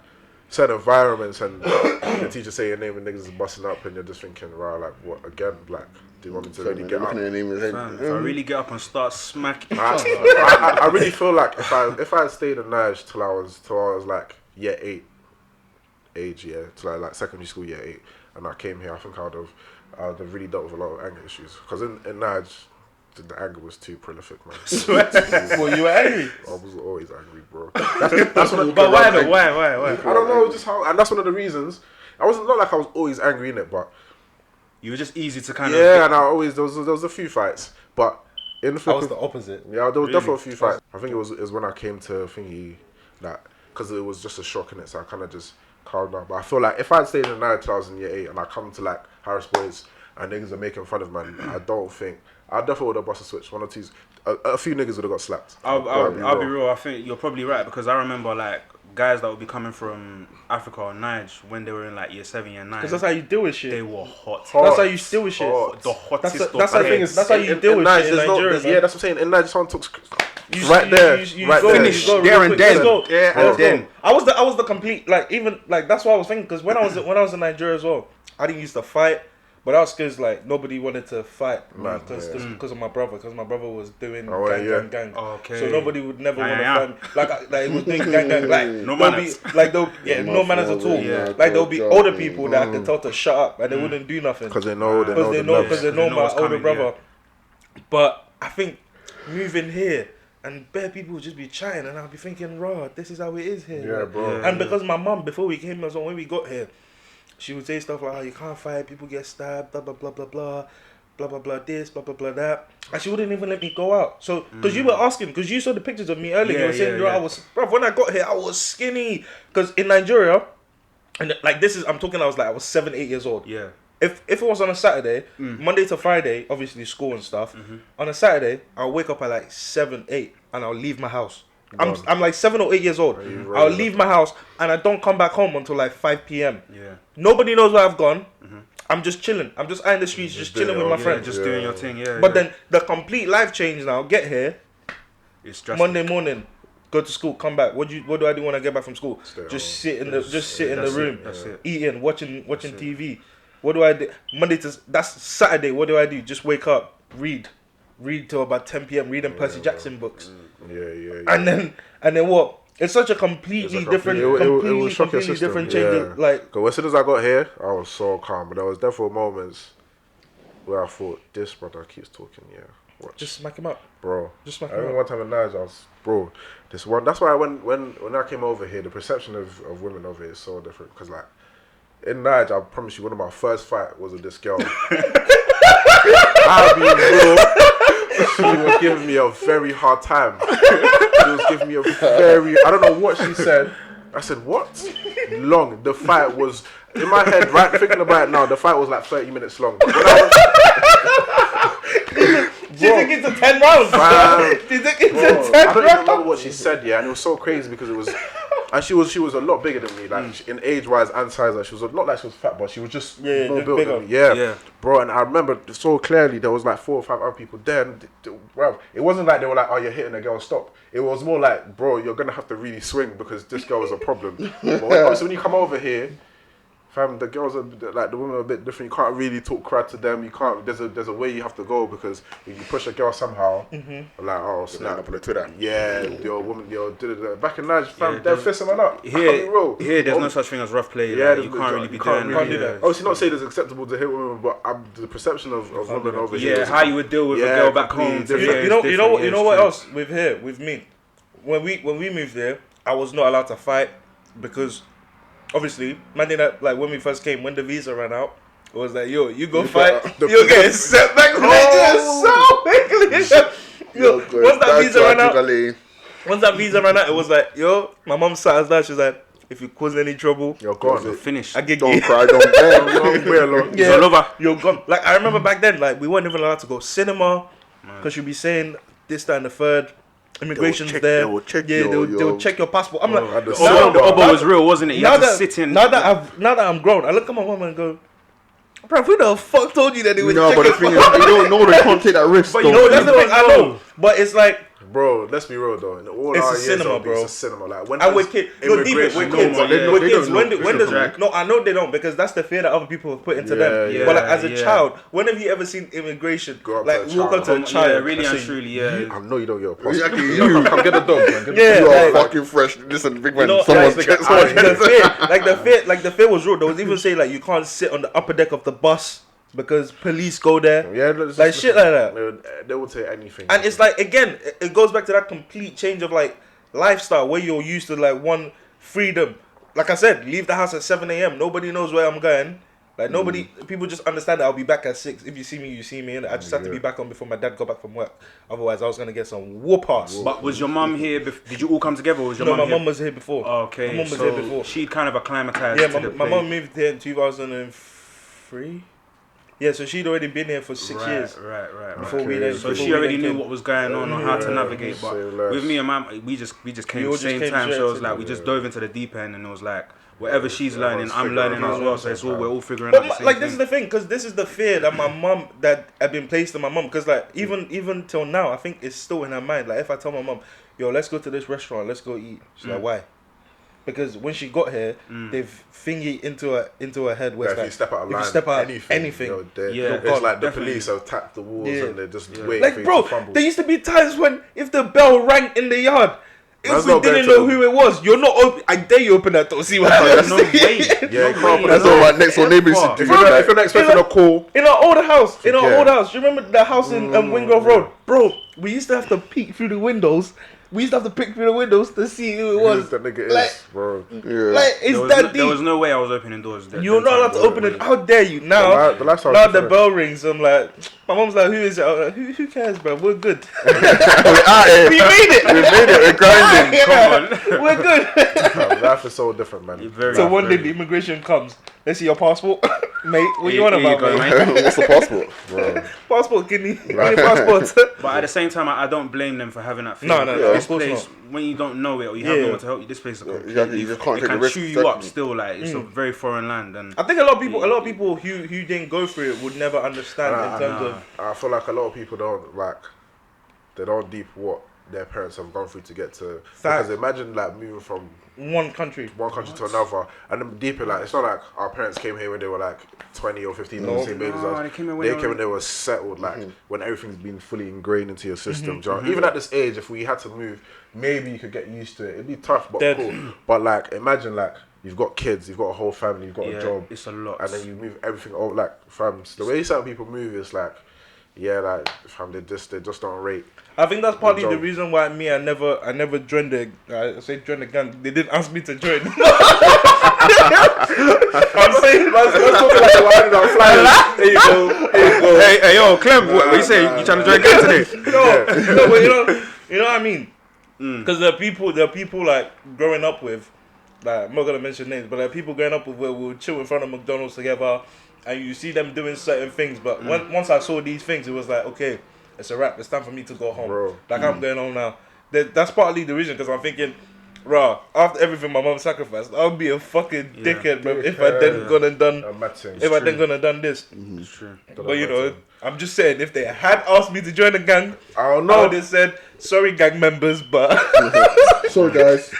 certain environments and the teacher say your name and niggas is busting up and you're just thinking, right, like, what again? Like, do you want me to really get up? Your name is If I really get up and start smacking, I really feel like if I had stayed in Nige till I was like year 8 age, yeah, till like secondary school year 8, and I came here, I think I would have really dealt with a lot of anger issues, because in Nige, the anger was too prolific, man. Well, you were angry. I was always angry, bro. That's one of the, But why though? Why? I don't know, just how, and that's one of the reasons. Not like I was always angry in it, but you were just easy to kind of. yeah, and I always there was a few fights, but in the I was the opposite. yeah, there was definitely a few fights. I think it was when I came to thingy that, because it was just a shock in it, so I kind of just calmed down. But I feel like if I had stayed in Nigeria till I was in year 8 and I come to like Harris Boys and niggas are making fun of man, I definitely would have busted a switch. One or two, a few niggas would have got slapped. I'll be real. I think you're probably right, because I remember like guys that would be coming from Africa or Niger when they were in like year 7, year 9. Because that's how you deal with shit. They were hot. That's how you deal with shit. The hottest. That's the thing. That's how you deal with shit in Nigeria. Yeah, that's what I'm saying. In Nigeria, someone talks You right there. Finish go there real and quick. then. Let's go. Yeah, Let's and then. go. I was the complete, like, even like that's what I was thinking, because when I was in Nigeria as well, I didn't used to fight, but that was because like nobody wanted to fight because of my brother, because my brother was doing gang. Okay. So nobody would never want to fight. Like it was doing gang. Like No manners. No manners at all. Yeah, Like there'll be older people that I could tell to shut up and they wouldn't do nothing because they know my what's older coming, brother. But I think moving here, and bare people would just be chatting, and I'll be thinking, raw, this is how it is here. Yeah, like, bro. And because my mum, before we came, when we got here, she would say stuff like, oh, you can't fight, people get stabbed, blah, blah, blah, blah, blah, blah, blah, blah, this, blah, blah, blah, that. And she wouldn't even let me go out. So, because you were asking, because you saw the pictures of me earlier, you were saying, I was, bro, when I got here, I was skinny. Because in Nigeria, and like I was 7, 8 years old. Yeah. If it was on a Saturday, Monday to Friday, obviously school and stuff, on a Saturday, I'll wake up at like 7, 8, and I'll leave my house. I'm like 7 or 8 years old. I'll leave my house, and I don't come back home until like 5 p.m. Yeah. Nobody knows where I've gone. I'm just chilling. I'm just out in the streets, just chilling with my friends. Just doing your thing, yeah. But then the complete life change now. Get here, it's stressful. Monday morning, go to school, come back. What do I do when I get back from school? Just sit in the room, eating, watching TV. What do I do? That's Saturday. What do I do? Just wake up, read till about 10 p.m. reading Percy Jackson books. Yeah. And then what? It's such a completely different change. Of, like, cause as soon as I got here, I was so calm. But there was definitely moments where I thought, this brother keeps talking. Yeah, watch. Just smack him up, bro. Just smack I him remember up. one time in Niger, I was, bro. This one. That's why when I came over here, the perception of women over here is so different. Cause like in Niger, I promise you, one of my first fight was with this girl. I'll be real. She was giving me a very hard time. She was giving me a I don't know what she said. I said, what? Long. The fight was, in my head, right, thinking about it now, the fight was like 30 minutes long. Do you think it's a 10 rounds? Do you think it's a 10 rounds? I don't even remember what she said, yeah, and it was so crazy because it was, and she was a lot bigger than me, like in age wise and size. Like, she was not like she was fat, but she was just more built than me. Yeah, bro. And I remember so clearly there was like 4 or 5 other people there. And, bro, it wasn't like they were like, "Oh, you're hitting a girl, stop." It was more like, "Bro, you're gonna have to really swing because this girl is a problem." But obviously, when you come over here, fam, the girls are like, the women are a bit different. You can't really talk crap to them. You can't. There's a way you have to go, because if you push a girl somehow, like, oh snap, up on the Twitter. yeah, your woman, back in Nigeria, fam, they're fisting man up. Here, there's no such thing as rough play. Yeah, like, you can't really be doing that. Obviously, not saying it's acceptable to hit women, but the perception of women over here. Yeah, how you would deal with a girl back home. completely You know what else with me? When we moved there, I was not allowed to fight because obviously, man, that like when we first came, when the visa ran out, it was like, yo, you go fight, you're getting set back to Nigeria so quickly. Once that visa ran out, it was like, yo, my mom sat us down, she was like, if you cause any trouble, You're gone. Finished. I get Don't you. cry, don't beg. He's all over. You're gone. Like, I remember back then, like, we weren't even allowed to go cinema because you'd be saying this, that, and the third. Immigration's there. They will check they'll check your passport. I'm like, the The Obo was real, wasn't it? You had to sit in. Now that I'm grown, I look at my mum and go, bro, who the fuck told you that they would No, check but the your thing is, you don't know they can't take that risk. But though. you No, that's the thing. I know, but it's like Bro, let's be real though. In all It's our a years cinema, of bro. It's a cinema. Like when and with kids, no, deep it, with kids, normal, with they kids. don't know. When does Jack. no, I know they don't because that's the fear that other people have put into them. Yeah, But like as a yeah. child, when have you ever seen immigration Go up like to a walk up to a child. child? Yeah, really and and say, truly, yeah. I know you don't get a passport. Exactly, you. Come get the dog, man. Get the Yeah, You are like, fucking fresh. Listen, big man. know, Someone like, check. the fear was real. There was even say like you can't sit on the upper deck of the bus because police go there. Yeah, Like shit like that. They will take anything. And it's like again, it goes back to that complete change of like lifestyle where you're used to like one freedom. Like I said, leave the house at 7 a.m. Nobody knows where I'm going. Like nobody, people just understand that I'll be back at 6. If you see me, you see me. And I just have to be back on before my dad got back from work. Otherwise, I was gonna get some whoop ass. But was your mum here? Did you all come together? Or was your No, mum my here? mum was here before. Okay, my mum was so here before. she'd kind of acclimatized. Yeah, to the my place. mum moved here in 2003. Yeah, so she'd already been here for 6 years. Right. Before we then- So before she we already then knew came. what was going on or how to navigate. But Say less. with me and mum, we just came all at the just same came time. straight So it was to like it. we just dove into the deep end, and it was like whatever she's learning, I'm Everyone's learning figuring as it well. out So it's all at the we're same all figuring But out the same like thing. this is the thing, because this is the fear that my mum that had been placed in my mum. Because like even till now, I think it's still in her mind. Like if I tell my mum, yo, let's go to this restaurant, let's go eat. She's like, why? Because when she got here, they've thingy into her head where If it's you step out of if line, you step out anything, anything. Yeah, it's like the definitely. police have tapped the walls Yeah. and they're just waiting for Like you bro, to fumble. there used to be times when if the bell rang in the yard, if That's we not didn't going know to- who it was, you're not open. I dare you open that door, see what There's happens. no way. Yeah, you can't put That's that what my next door neighbor used to If do. you're not expecting a call, In our old house, Yeah. you remember the house in Wingrove Road? Bro, we used to have to peek through the windows. We used to have to peek through the windows to see who it who was. that nigga Like- is, bro. Like, There it's was, that no, deep. there was no way I was opening doors. You're not allowed to open it. How dare you? Now, The lifestyle now is the different. bell rings. I'm like, my mom's like, who is it? I'm like, who cares, bro? We're good. We're out here. We made it. We made it. We're grinding. Come on. We're good. Life is so different, man. Very- So one day the immigration comes. Let's see your passport, mate. What you on Here you about, go, mate? mate. What's the passport? Bro. Passport, give me passport. But at the same time, I don't blame them for having that fear. No, no, no, This of course place, when you don't know it or you have Yeah. no one to help you, this place is completely, exactly, you just can't it take can the risk, chew you up exactly. still. Like it's a very foreign land, and I think a lot of people who didn't go through it would never understand in terms of. I feel like a lot of people they don't deep what their parents have gone through to get to. Facts. Because imagine like moving from One country. one country to another, and then deeper like it's not like our parents came here when they were like 20 or 15 on the same age as No, us. they came here When they were settled, like when everything's been fully ingrained into your system. Do you know? Mm-hmm. Even at this age, if we had to move, maybe you could get used to it. It'd be tough, but Dead. cool. But like imagine like you've got kids, you've got a whole family, you've got yeah, a job, it's a lot. and then you move everything over. Like fam, the way some people move is like, yeah, like fam, they just don't rate. I think that's partly Good the job. reason why I never joined the. I say join the gang. They didn't ask me to join. I'm saying, let's talk like There you go. Hey, yo, Clem, what you say? You trying to join gang today? no, but you know what I mean. Because there are people like growing up with, like I'm not gonna mention names, but there are people growing up with where we would chill in front of McDonald's together, and you see them doing certain things. But once I saw these things, it was like, okay, it's a wrap. It's time for me to go home. Bro. Like I'm going home now. That's partly the reason, because I'm thinking, rah, after everything my mom sacrificed, I'll be a fucking dickhead, bro. If I then gone and done, if I then gone and done this. It's true. But you know, I'm just saying, if they had asked me to join the gang, I don't I know. would have said, sorry, gang members, but Sorry, guys.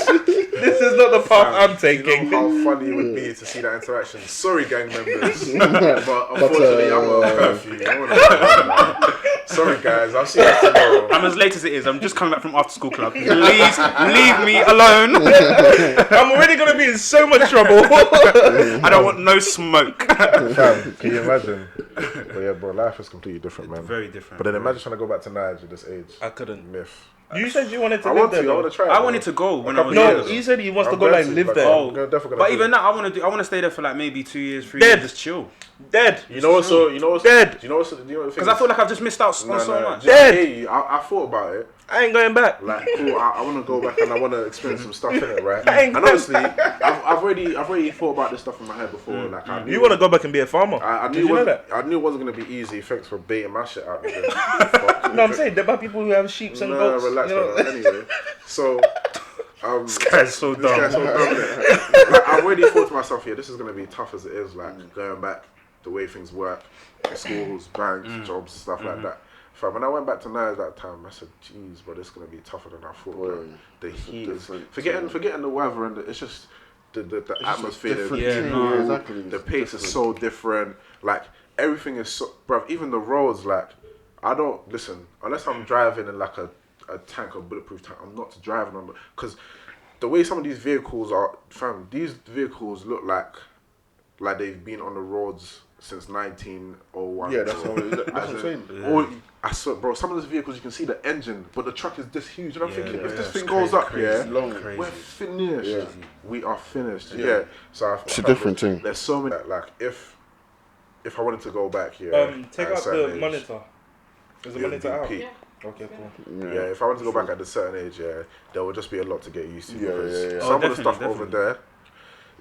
this is not the path I'm taking. You know how funny it would be to see that interaction. Sorry, gang members, but unfortunately, I'm on curfew. I'm on Sorry, guys. I'll see you guys tomorrow. I'm as late as it is. I'm just coming back from after school club. Please leave me alone. I'm already going to be in so much trouble. I don't want no smoke. Fam, can you imagine? But yeah, bro, life is completely different, man. Very different. But then imagine trying to go back to Niger at this age. I couldn't. Myth. You said you wanted to I live want there. to. I want though. to try. It, I bro. wanted to go when I was No, younger. he said he wants to I'm go going like to, live but there. I'm definitely gonna But do even it. that, I want to stay there for like maybe 2 years, 3 Dead. years, just chill. Dead. You know what's so? You know what's Dead. You know what's? You know what the thing Because I is? feel like I've just missed out on so much. I hear you. I thought about it, I ain't going back. Like, cool, I want to go back and I want to experience some stuff in it, right? I ain't And going obviously, I've already thought about this stuff in my head before. Like, I knew, You want to go back and be a farmer? I Did knew you know that? I knew it wasn't gonna be easy. Thanks for baiting my shit out. No, I'm saying there are people who have sheep and goats. Relax, you know? man. Anyway, so This guy's so dumb. like, I've already thought to myself, yeah, this is gonna be tough as it is. Like going back, the way things work, schools, banks, jobs, stuff like that. Fam, when I went back to Niles that time, I said, "Jeez, but this is gonna be tougher than I thought." Well, The heat is different. forgetting the weather and it's just the atmosphere. different. Yeah, no. Exactly. The pace is so different. Like everything is so, bruv. Even the roads, like I don't listen unless I'm driving in like a tank or bulletproof tank. I'm not driving on because the way some of these vehicles are, fam. These vehicles look like they've been on the roads since 1901. Yeah, that's what I'm saying. Or I swear, bro, some of those vehicles you can see the engine, but the truck is this huge. And I'm thinking, if this thing goes up, we're finished. Yeah. We are finished. Yeah. Yeah. So It's a different thing. There's so many. Like if I wanted to go back, Take at out a the certain age, monitor. Is the monitor out? MVP. Okay, cool. Yeah, if I wanted to go back at a certain age, there would just be a lot to get used to. Yeah, because yeah, yeah. some of the Definitely, stuff over definitely. there,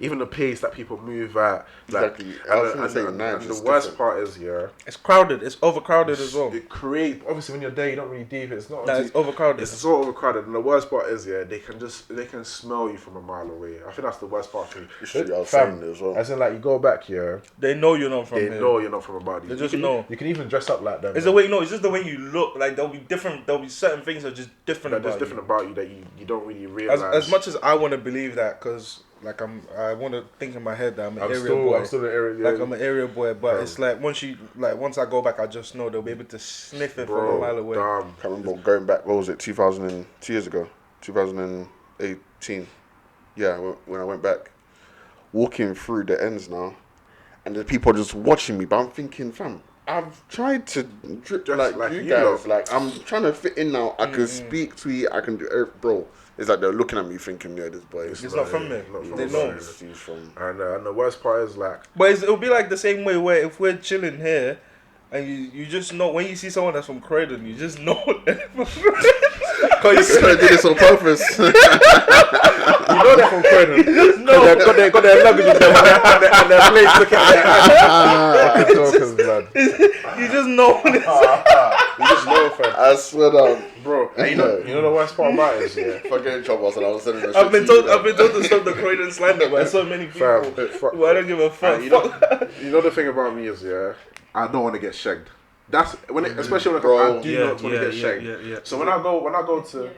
even the pace that people move at, like, Exactly. I was gonna say and Niles the is worst different. part is, It's crowded. It's overcrowded as well. it creates, obviously when you're there, you don't really deep it. It's not. It's overcrowded. It's so overcrowded, and the worst part is, they can smell you from a mile away. I think that's the worst part for me. It's true, I was Fam, saying as well. As in, like, you go back here, They know you're not from they here. know you're not from a body. They just you can, know. You can even dress up like them. It's the way it's just the way you look. Like there'll be certain things that are just different Like, about there's you. different about you that you don't really realize. As much as I want to believe that, because like I want to think in my head that I'm an area boy. I'm still an area. Like I'm an area boy, but it's like once I go back, I just know they'll be able to sniff it from a mile away. Damn. Can't remember going back. What was it? 2 years ago, 2018. Yeah, when I went back, walking through the ends now, and the people are just watching me. But I'm thinking, fam, I've tried to drip Dress like like you you guys. lot. Like I'm trying to fit in now. I can speak to you. I can do, bro. It's like they're looking at me thinking, yeah, this boy. It's not from there. Not from They there. know. He's from. And the worst part is like, But it'll be like the same way where if we're chilling here, and you just know when you see someone that's from Croydon, you just know. He's trying to do this on purpose. you know they're from Croydon. No. Got their luggage with them and their plates looking at their jokers, blood. You just know. You just know, fam. I swear down. Bro, and you know the worst part about it is, If I get in trouble, I was sending I've been told to stop the Croydon slander by so many people. Fam, Well, I don't give a fuck. and you know the thing about me is, I don't want to get shagged. That's when especially when Bro. I do not want to get shagged. Yeah. So when I go to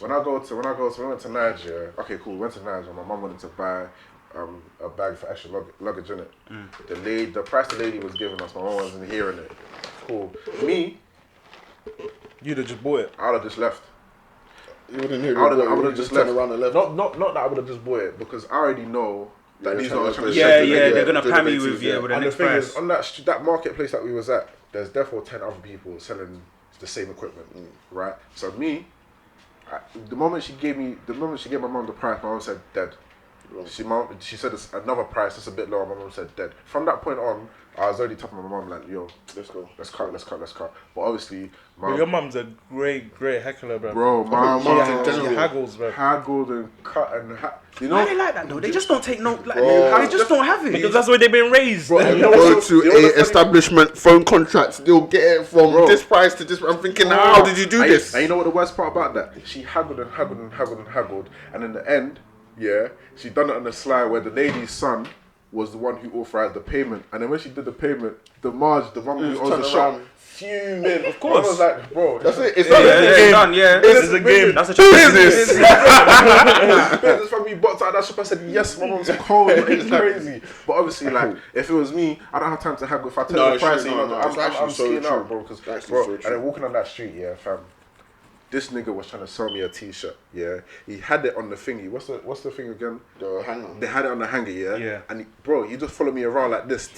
we went to Nigeria. Okay, cool. We went to Nigeria. My mum wanted to buy a bag for extra luggage in it. The price the lady was giving us, my mum wasn't hearing it. Cool. Me, You'd have just bought it. I'd have just left. You wouldn't hear I it. would have just turned left. around and left. Not that I would have just bought it because I already know that Yeah, these trying not to trying to push shag Yeah, the yeah, lady. they're gonna the pay me bases, with yeah. with the And the next thing price. is, on that marketplace that we was at, there's therefore 10 other people selling the same equipment, right? So me, the moment she gave my mom the price, my mom said dead. She said it's another price that's a bit lower. My mom said dead. From that point on, I was already talking to my mom like, yo, Let's go. let's cut. But obviously, But your mum's a great heckler, bro. bro, my She mom general- She haggles, bro. haggled and cut and you know. Why they like that though? They just don't take no. Like, Bro. they just don't have it. Because that's where they've been raised. Bro, you know Go what's to you know what's a funny? establishment phone contract. They'll get it from Bro. this price to this. I'm thinking, how did you do And- this? And you know what the worst part about that? She haggled, and in the end, she done it on the sly where the lady's son was the one who authorized the payment, and then when she did the payment, the mum who owns turned the shop around. fuming. Of course. I was like, bro, That's it. It's yeah, not yeah, a it's game. done. Yeah, It's a game. That's a Business. business from me boxed out of that shop. I said, yes, my mom's cold. It's crazy. But obviously, like, if it was me, I don't have time to haggle. If I tell No, you the it's price, true. you know, No, it's I'm actually so skiing true. out, bro. Because, It's actually bro, so and true. then walking on that street, fam. This nigga was trying to sell me a t-shirt, He had it on the thingy. What's the thing again? The hanger. They had it on the hanger, Yeah. And he just followed me around like this,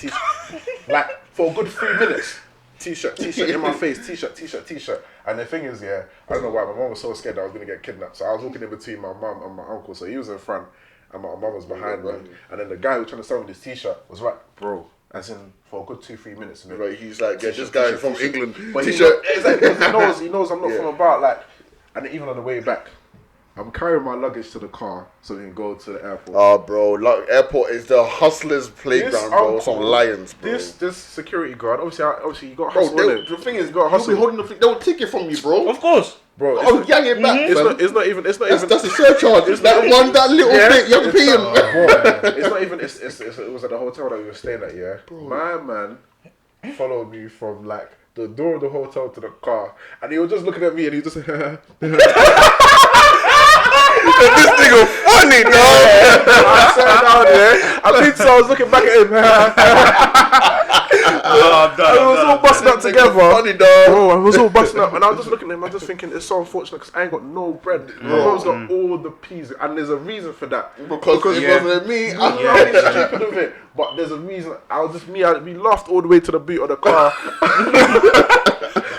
like for a good 3 minutes. T-shirt in my face, t-shirt. And the thing is, I don't know why, my mom was so scared that I was gonna get kidnapped. So I was walking in between my mum and my uncle. So he was in front, and my mum was behind me. And then the guy who was trying to sell me this t-shirt was right, bro. As in for a good 2-3 minutes. Right, he's like, yeah, this guy is from England. But T-shirt. exactly, because he knows I'm not from about like. And even on the way back, I'm carrying my luggage to the car so we can go to the airport. Oh, bro, airport is the hustlers' playground, bro. Some lions, bro. This security guard, obviously you got Bro, hustle. innit? the thing is, You gotta you'll be hustle. holding the thing. They'll take it from you, bro. Of course. Bro, I'll gang it back. it's fam. not even. That's a surcharge. It's that little bit. You have to pay him. It's not even. It was at the hotel that we were staying at. Yeah, my man followed me from like the door of the hotel to the car, and he was just looking at me, and he just. This nigga funny, dog. I sat down there. I think so. I was looking back at him. I'm done. And we was all busting up together. Funny, dog. Bro, I was all busting up, and I was just looking at him. I was just thinking, it's so unfortunate because I ain't got no bread. My mom's got all the peas, and there's a reason for that. Because it wasn't me. I don't know how stupid of it, but there's a reason. We laughed all the way to the boot of the car.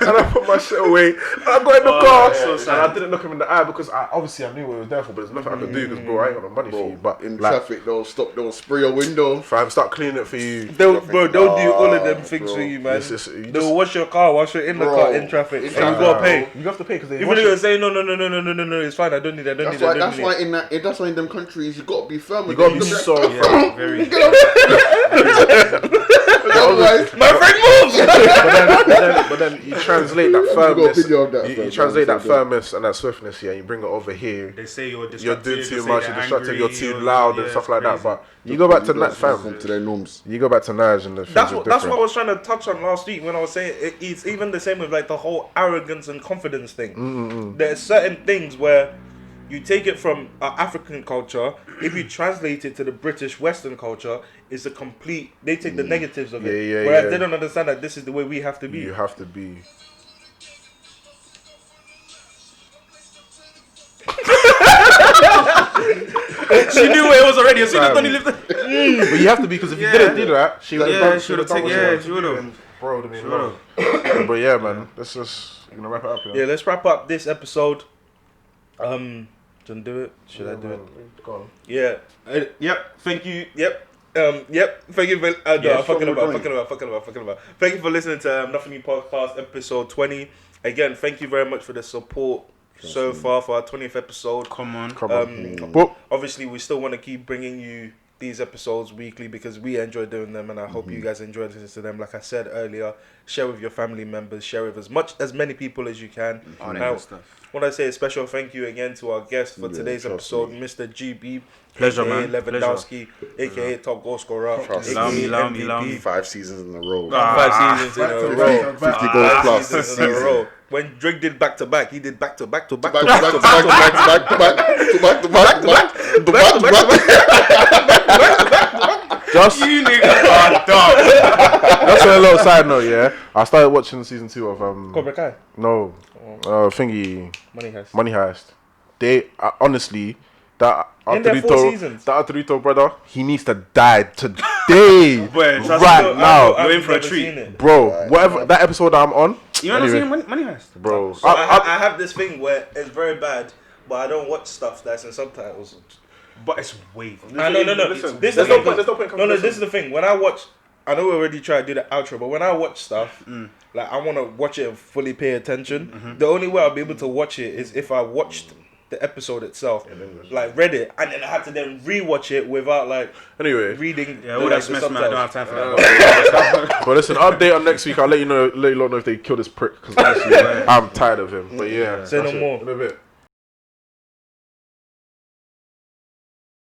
And I put my shit away. And I got in the car, and I didn't look him in the eye because I knew what he was there for, but there's nothing I could do because, bro, I ain't got no money for you. But In traffic, they'll spray your window. fam, start cleaning it for you. They'll do all of them things bro. for you, man. You They'll wash your car, wash it in the Bro, car in traffic, in and traffic, you gotta pay. You have to pay because they Even wash if you it. say no, it's fine. I don't need it. That's why in them countries you gotta be firm. You gotta be so firm. Very. Otherwise, My friend moves. But then you translate that got a firmness. video of that, You fam. translate that firmness and that swiftness, yeah, and you bring it over here. They say you're You're doing disruptive, too they say much, they're you're destructive, you're angry, too loud and stuff like that. But you go back to that, conform fam. to their norms. You go back to Nige and the things That's are what different. I was trying to touch on last week when I was saying it's even the same with like the whole arrogance and confidence thing. There's certain things where you take it from African culture, if you translate it to the British Western culture, it's a complete. They take the negatives of it, Yeah, whereas yeah. they don't understand that this is the way we have to be. You have to be. She knew where it was already. As soon as Donnie lifted. But you have to be because if you didn't do that, she would have Yeah, done. she would've done taken- what yeah, wanted she to would've. do and Bro, would have been wrong. But yeah, man, let's just gonna wrap it up. Yeah, let's wrap up this episode. Shouldn't do it? Should I do it? Go on. Yeah. Yep. Thank you. Yep. Yep. Thank you for. No, Yeah, I'm fucking sure, about. Thank you for listening to Nothing New Podcast episode 20. Again, thank you very much for the support so far for our 20th episode. Come on. Come on. Whoop. Obviously, we still want to keep bringing you these episodes weekly because we enjoy doing them, and I hope you guys enjoy listening to them. Like I said earlier, share with your family members, share with as many people as you can. Now, want to say a special thank you again to our guest for today's episode, Mr. GB. Pleasure, aka man. Lewandowski, aka top goal scorer, Allow me, aka allow me, MVP. allow me. 5 seasons in a row. 5 seasons in a row. 50 goals plus. Seasons in a row. When Drake did back to back, he did back to back to back Back to to back back to to back to back to back to back to back to back to back. Just You niggas are dumb. That's a little side note, yeah. I started watching season 2 of Cobra Kai. No, thingy Money Heist. They honestly that In their 4 seasons. that Arturito brother, he needs to die today, Boy, trust right me, now, You're in for a never treat. seen it. bro. Whatever that episode I'm on, You haven't anyway, seen Money Heist? bro. So I have this thing where it's very bad, but I don't watch stuff that's in subtitles. But it's way. No. Listen, This there's is the no point. There's no point. No, this is the thing. When I watch, I know we already tried to do the outro, but when I watch stuff, like I want to watch it and fully pay attention. The only way I'll be able to watch it is if I watched the episode itself, like read it, and then I have to then rewatch it without like Anyway, reading. Yeah, all that mess, man. I don't have time for that. but listen, update on next week. I'll let you know if they kill this prick because honestly, I'm tired of him. But yeah, Say no that's it. more. In a bit.